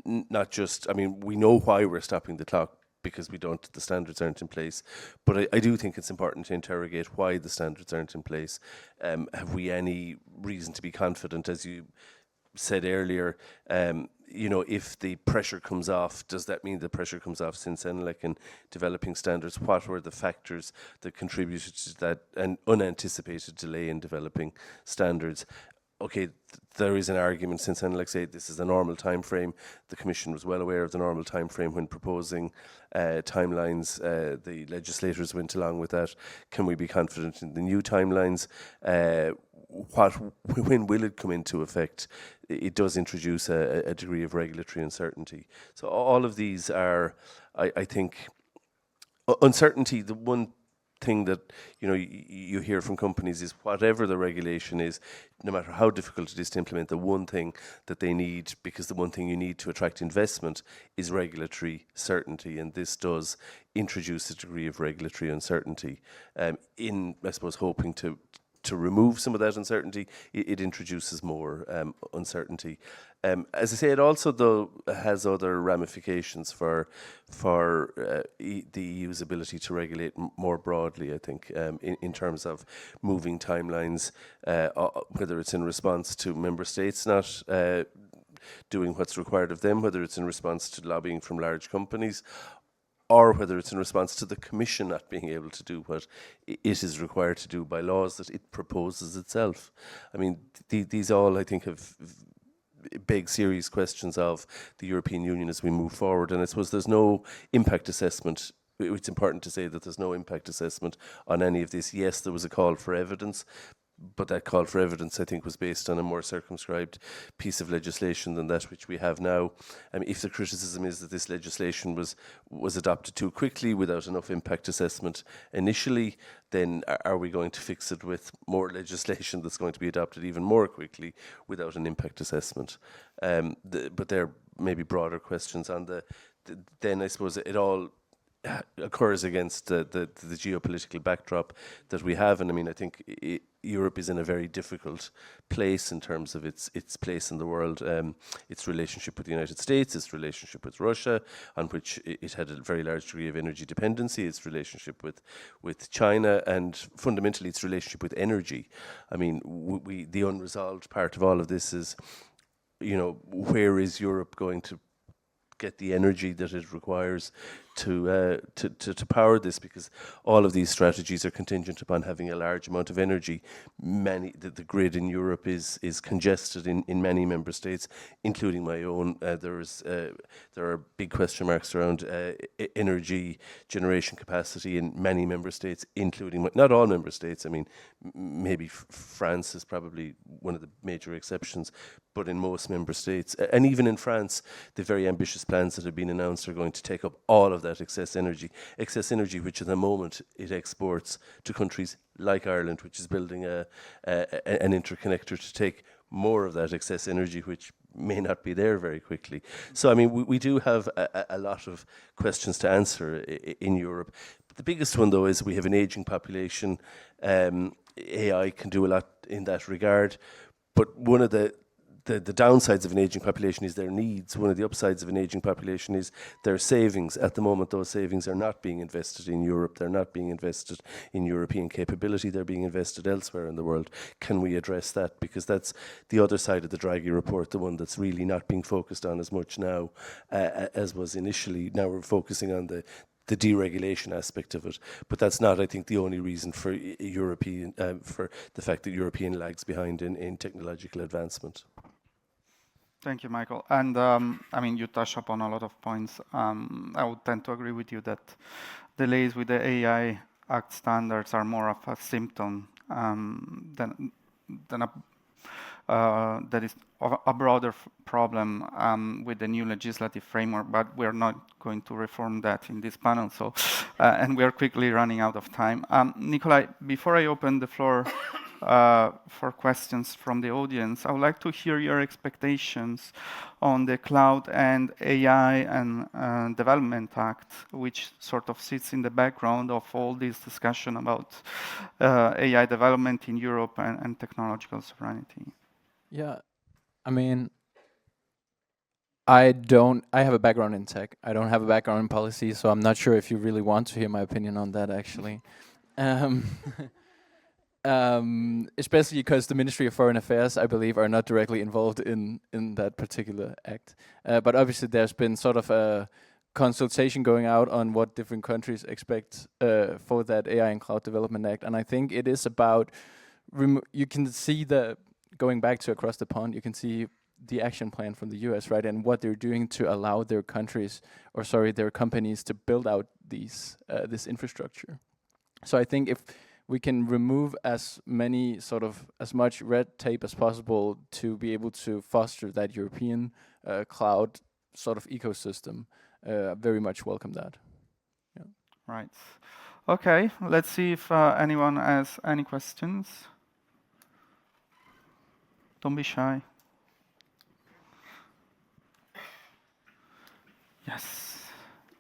[SPEAKER 13] not just, I mean, we know why we're stopping the clock, because the standards aren't in place. But I do think it's important to interrogate why the standards aren't in place. Have we any reason to be confident, as you said earlier, if the pressure comes off, does that mean the pressure comes off since ENLEC and developing standards? What were the factors that contributed to that an unanticipated delay in developing standards? Okay, there is an argument since ENLEC said this is a normal time frame. The Commission was well aware of the normal time frame when proposing timelines. The legislators went along with that. Can we be confident in the new timelines? When will it come into effect? It does introduce a degree of regulatory uncertainty. So all of these are, I think, uncertainty. The one thing that you hear from companies is whatever the regulation is, no matter how difficult it is to implement, the one thing that they need, because the one thing you need to attract investment is regulatory certainty, and this does introduce a degree of regulatory uncertainty. In, I suppose, hoping to remove some of that uncertainty, it introduces more uncertainty. As I say, it also, though, has other ramifications for the EU's ability to regulate more broadly, I think, in terms of moving timelines, whether it's in response to member states not doing what's required of them, whether it's in response to lobbying from large companies, or whether it's in response to the Commission not being able to do what it is required to do by laws that it proposes itself. I mean, these all, I think, have big, serious questions of the European Union as we move forward. And I suppose there's no impact assessment. It's important to say that there's no impact assessment on any of this. Yes, there was a call for evidence, but that call for evidence, I think, was based on a more circumscribed piece of legislation than that which we have now. I mean, if the criticism is that this legislation was adopted too quickly without enough impact assessment initially, then are we going to fix it with more legislation that's going to be adopted even more quickly without an impact assessment? But there may be broader questions on then I suppose it all occurs against the geopolitical backdrop that we have. And I mean, I think Europe is in a very difficult place in terms of its place in the world, its relationship with the United States, its relationship with Russia, on which it had a very large degree of energy dependency, its relationship with China, and fundamentally its relationship with energy. I mean, the unresolved part of all of this is, where is Europe going to get the energy that it requires to power this, because all of these strategies are contingent upon having a large amount of energy. The grid in Europe is congested in many member states, including my own. There are big question marks around energy generation capacity in many member states, including not all member states. I mean, maybe France is probably one of the major exceptions, but in most member states, and even in France, the very ambitious plans that have been announced are going to take up all of that excess energy, which at the moment it exports to countries like Ireland, which is building an interconnector to take more of that excess energy, which may not be there very quickly. So, I mean, we do have a lot of questions to answer in Europe. But the biggest one, though, is we have an aging population. AI can do a lot in that regard. But one of the downsides of an aging population is their needs. One of the upsides of an aging population is their savings. At the moment, those savings are not being invested in Europe. They're not being invested in European capability. They're being invested elsewhere in the world. Can we address that? Because that's the other side of the Draghi report, the one that's really not being focused on as much now as was initially. Now we're focusing on the deregulation aspect of it, but that's not, I think, the only reason for for the fact that European lags behind in technological advancement.
[SPEAKER 8] Thank you, Michael. And I mean, you touch upon a lot of points. I would tend to agree with you that delays with the AI Act standards are more of a symptom than that is a broader problem with the new legislative framework, but we're not going to reform that in this panel. So, and we are quickly running out of time. Nikolai, before I open the floor for questions from the audience, I would like to hear your expectations on the Cloud and AI and Development Act, which sort of sits in the background of all this discussion about AI development in Europe and technological sovereignty.
[SPEAKER 10] Yeah, I mean, I have a background in tech. I don't have a background in policy, so I'm not sure if you really want to hear my opinion on that, actually. Especially because the Ministry of Foreign Affairs, I believe, are not directly involved in that particular act. But obviously there's been sort of a consultation going out on what different countries expect for that AI and Cloud Development Act. And I think it is about, you can see going back to across the pond, you can see the action plan from the US, right? And what they're doing to allow their their companies to build out this infrastructure. So I think if we can remove as much red tape as possible to be able to foster that European cloud sort of ecosystem, very much welcome that. Yeah.
[SPEAKER 8] Right. Okay, let's see if anyone has any questions. Don't be shy. Yes.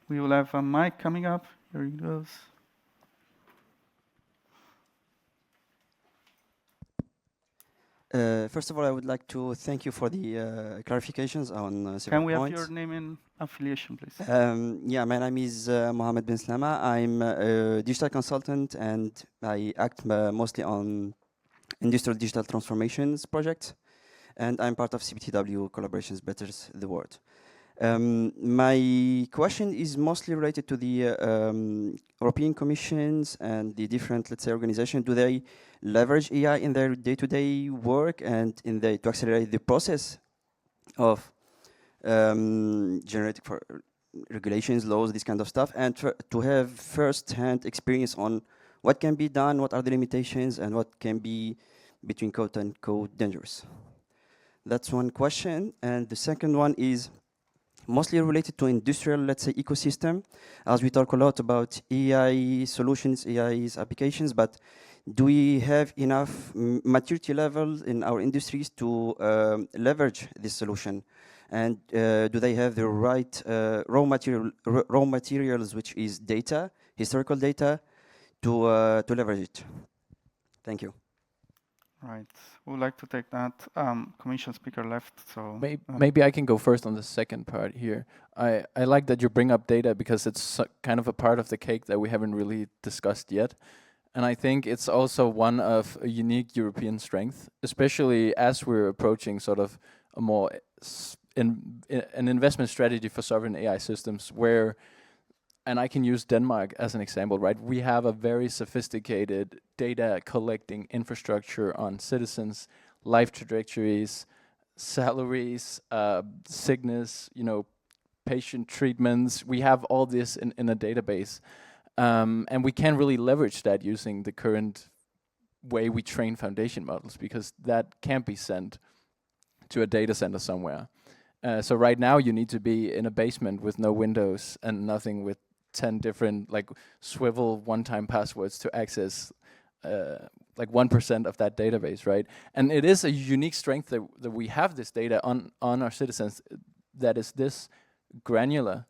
[SPEAKER 8] We will have a mic coming up. Here he goes.
[SPEAKER 14] First of all, I would like to thank you for the clarifications on several points.
[SPEAKER 8] Can we have your name and affiliation, please?
[SPEAKER 14] Yeah, my name is Mohamed Ben Slama. I'm a digital consultant, and I act mostly on industrial digital transformations projects, and I'm part of CBTW Collaborations Betters the World. My question is mostly related to the European Commissions and the different, let's say, organizations. Do they leverage AI in their day-to-day work and to accelerate the process of generating for regulations, laws, this kind of stuff, and to have first-hand experience on what can be done, what are the limitations, and what can be, between quote unquote, dangerous? That's one question. And the second one is mostly related to industrial, let's say, ecosystem, as we talk a lot about AI solutions, AI's applications, but do we have enough maturity level in our industries to leverage this solution? And do they have the right raw materials, which is data, historical data, to leverage it? Thank you.
[SPEAKER 8] Right. Would like to take that. Commission speaker left, so
[SPEAKER 10] maybe I can go first on the second part here. I like that you bring up data because it's kind of a part of the cake that we haven't really discussed yet. And I think it's also one of a unique European strength, especially as we're approaching sort of a more an investment strategy for sovereign AI systems, where and I can use Denmark as an example, right? We have a very sophisticated data collecting infrastructure on citizens, life trajectories, salaries, sickness, patient treatments. We have all this in a database. And we can really leverage that using the current way we train foundation models, because that can't be sent to a data center somewhere. So right now you need to be in a basement with no windows and nothing, with 10 different swivel one-time passwords to access 1% of that database, right? And it is a unique strength that we have this data on our citizens that is this granular.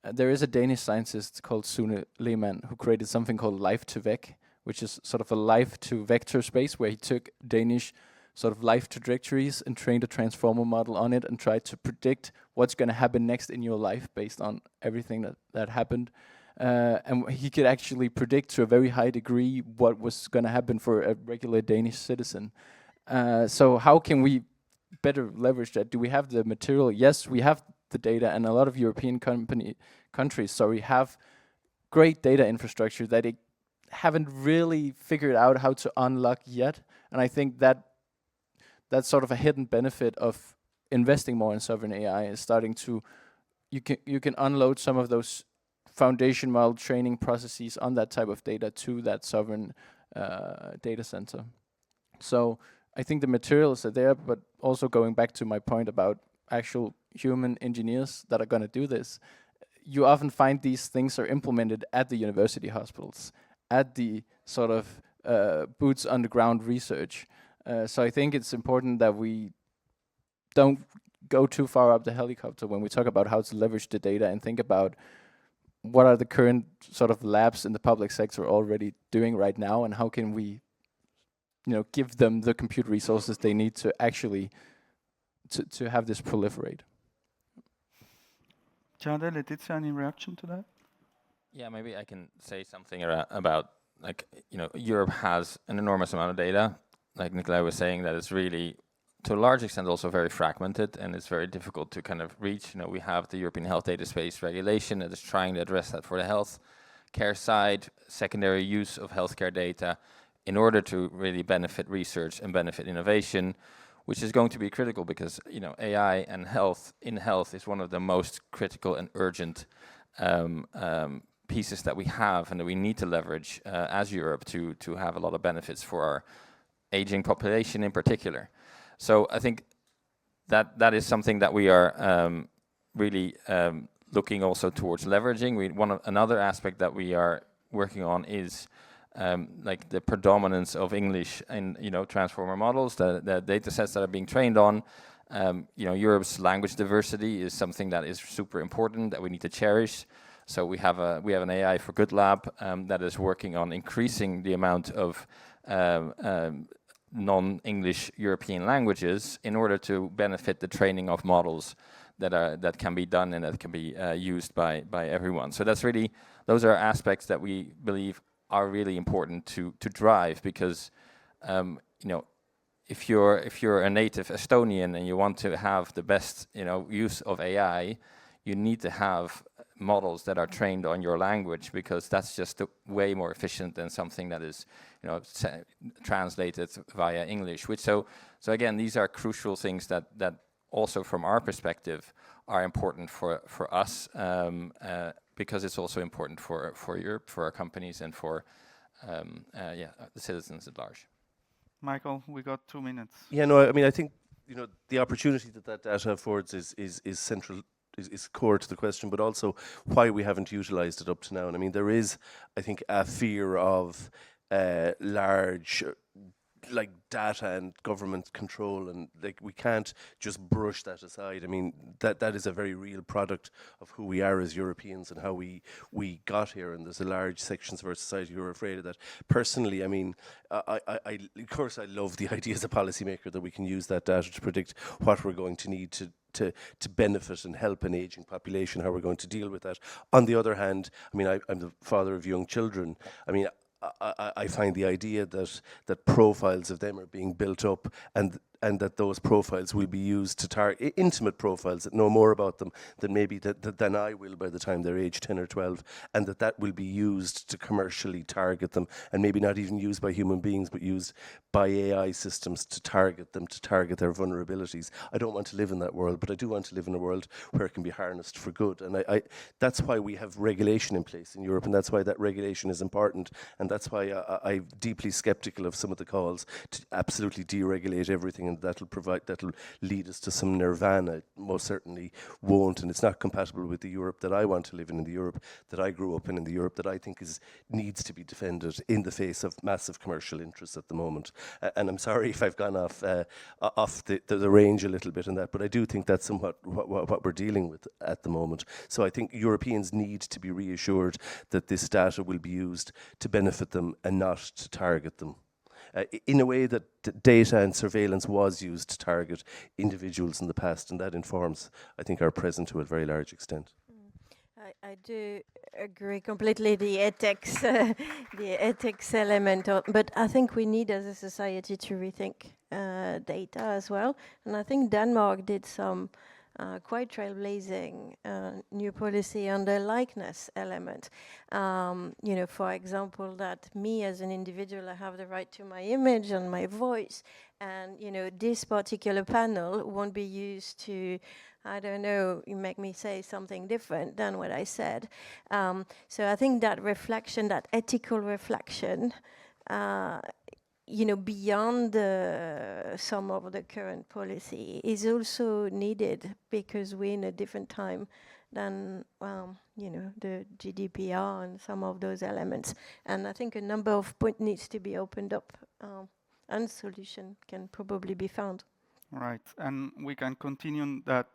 [SPEAKER 10] There is a Danish scientist called Sune Lehmann who created something called life-to-vec, which is sort of a life-to-vector space where he took Danish sort of life trajectories and trained a transformer model on it and tried to predict what's going to happen next in your life based on everything that happened. And he could actually predict to a very high degree what was going to happen for a regular Danish citizen. So how can we better leverage that? Do we have the material? Yes, we have the data, and a lot of European countries have great data infrastructure that they haven't really figured out how to unlock yet. And I think that's sort of a hidden benefit of investing more in sovereign AI, is starting to, you can unload some of those foundation model training processes on that type of data to that sovereign data center. So I think the materials are there, but also going back to my point about actual human engineers that are going to do this, you often find these things are implemented at the university hospitals, at the sort of boots on the ground research. So I think it's important that we don't go too far up the helicopter when we talk about how to leverage the data, and think about what are the current sort of labs in the public sector already doing right now, and how can we, give them the compute resources they need to actually to have this proliferate.
[SPEAKER 8] Jade, Letizia, any reaction to that?
[SPEAKER 12] Yeah, maybe I can say something about Europe has an enormous amount of data. Like Nikolai was saying, that it's really, to a large extent, also very fragmented, and it's very difficult to kind of reach. We have the European Health Data Space Regulation that is trying to address that for the health care side, secondary use of healthcare data, in order to really benefit research and benefit innovation, which is going to be critical because AI and health is one of the most critical and urgent pieces that we have, and that we need to leverage as Europe to have a lot of benefits for our aging population in particular. So I think that is something that we are really looking also towards leveraging. Another aspect that we are working on is the predominance of English in transformer models, the data sets that are being trained on. Europe's language diversity is something that is super important, that we need to cherish. So we have an AI for Good lab that is working on increasing the amount of non-English European languages in order to benefit the training of models that can be done and that can be used by everyone. So those are aspects that we believe are really important to drive, because if you're a native Estonian and you want to have the best use of AI, you need to have models that are trained on your language, because that's just way more efficient than something that is translated via English. So again, these are crucial things that also from our perspective are important for us, because it's also important for Europe, for our companies, and for the citizens at large.
[SPEAKER 8] Michael, we got 2 minutes.
[SPEAKER 13] Yeah, no, I mean, I think the opportunity that data affords is central, is core to the question, but also why we haven't utilized it up to now. And I mean, there is, I think, a fear of large data and government control, and we can't just brush that aside. I mean, that is a very real product of who we are as Europeans and how we got here, and there's a large sections of our society who are afraid of that. Personally, I mean, I of course I love the idea as a policymaker that we can use that data to predict what we're going to need to benefit and help an aging population, how we're going to deal with that. On the other hand, I mean, I'm the father of young children. I mean, I find the idea that profiles of them are being built up, and and that those profiles will be used to target intimate profiles that know more about them than maybe than I will by the time they're age 10 or 12, and that will be used to commercially target them, and maybe not even used by human beings, but used by AI systems to target them, to target their vulnerabilities. I don't want to live in that world, but I do want to live in a world where it can be harnessed for good. And that's why we have regulation in place in Europe, and that's why that regulation is important, and that's why I'm deeply skeptical of some of the calls to absolutely deregulate everything, and that'll lead us to some nirvana. It most certainly won't, and it's not compatible with the Europe that I want to live in the Europe that I grew up in the Europe that I think needs to be defended in the face of massive commercial interests at the moment. And I'm sorry if I've gone off the range a little bit in that, but I do think that's somewhat what we're dealing with at the moment. So I think Europeans need to be reassured that this data will be used to benefit them and not to target them. In a way that data and surveillance was used to target individuals in the past, and that informs, I think, our present to a very large extent.
[SPEAKER 11] I do agree completely the ethics element, but I think we need as a society to rethink data as well. And I think Denmark did some quite trailblazing new policy on the likeness element. For example, that me as an individual, I have the right to my image and my voice, and this particular panel won't be used to, I don't know, you make me say something different than what I said. So I think that reflection, that ethical reflection, beyond some of the current policy is also needed, because we're in a different time than, the GDPR and some of those elements. And I think a number of points needs to be opened up, and solution can probably be found.
[SPEAKER 8] Right, and we can continue that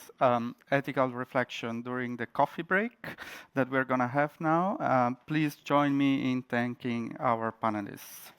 [SPEAKER 8] ethical reflection during the coffee break that we're going to have now. Please join me in thanking our panelists.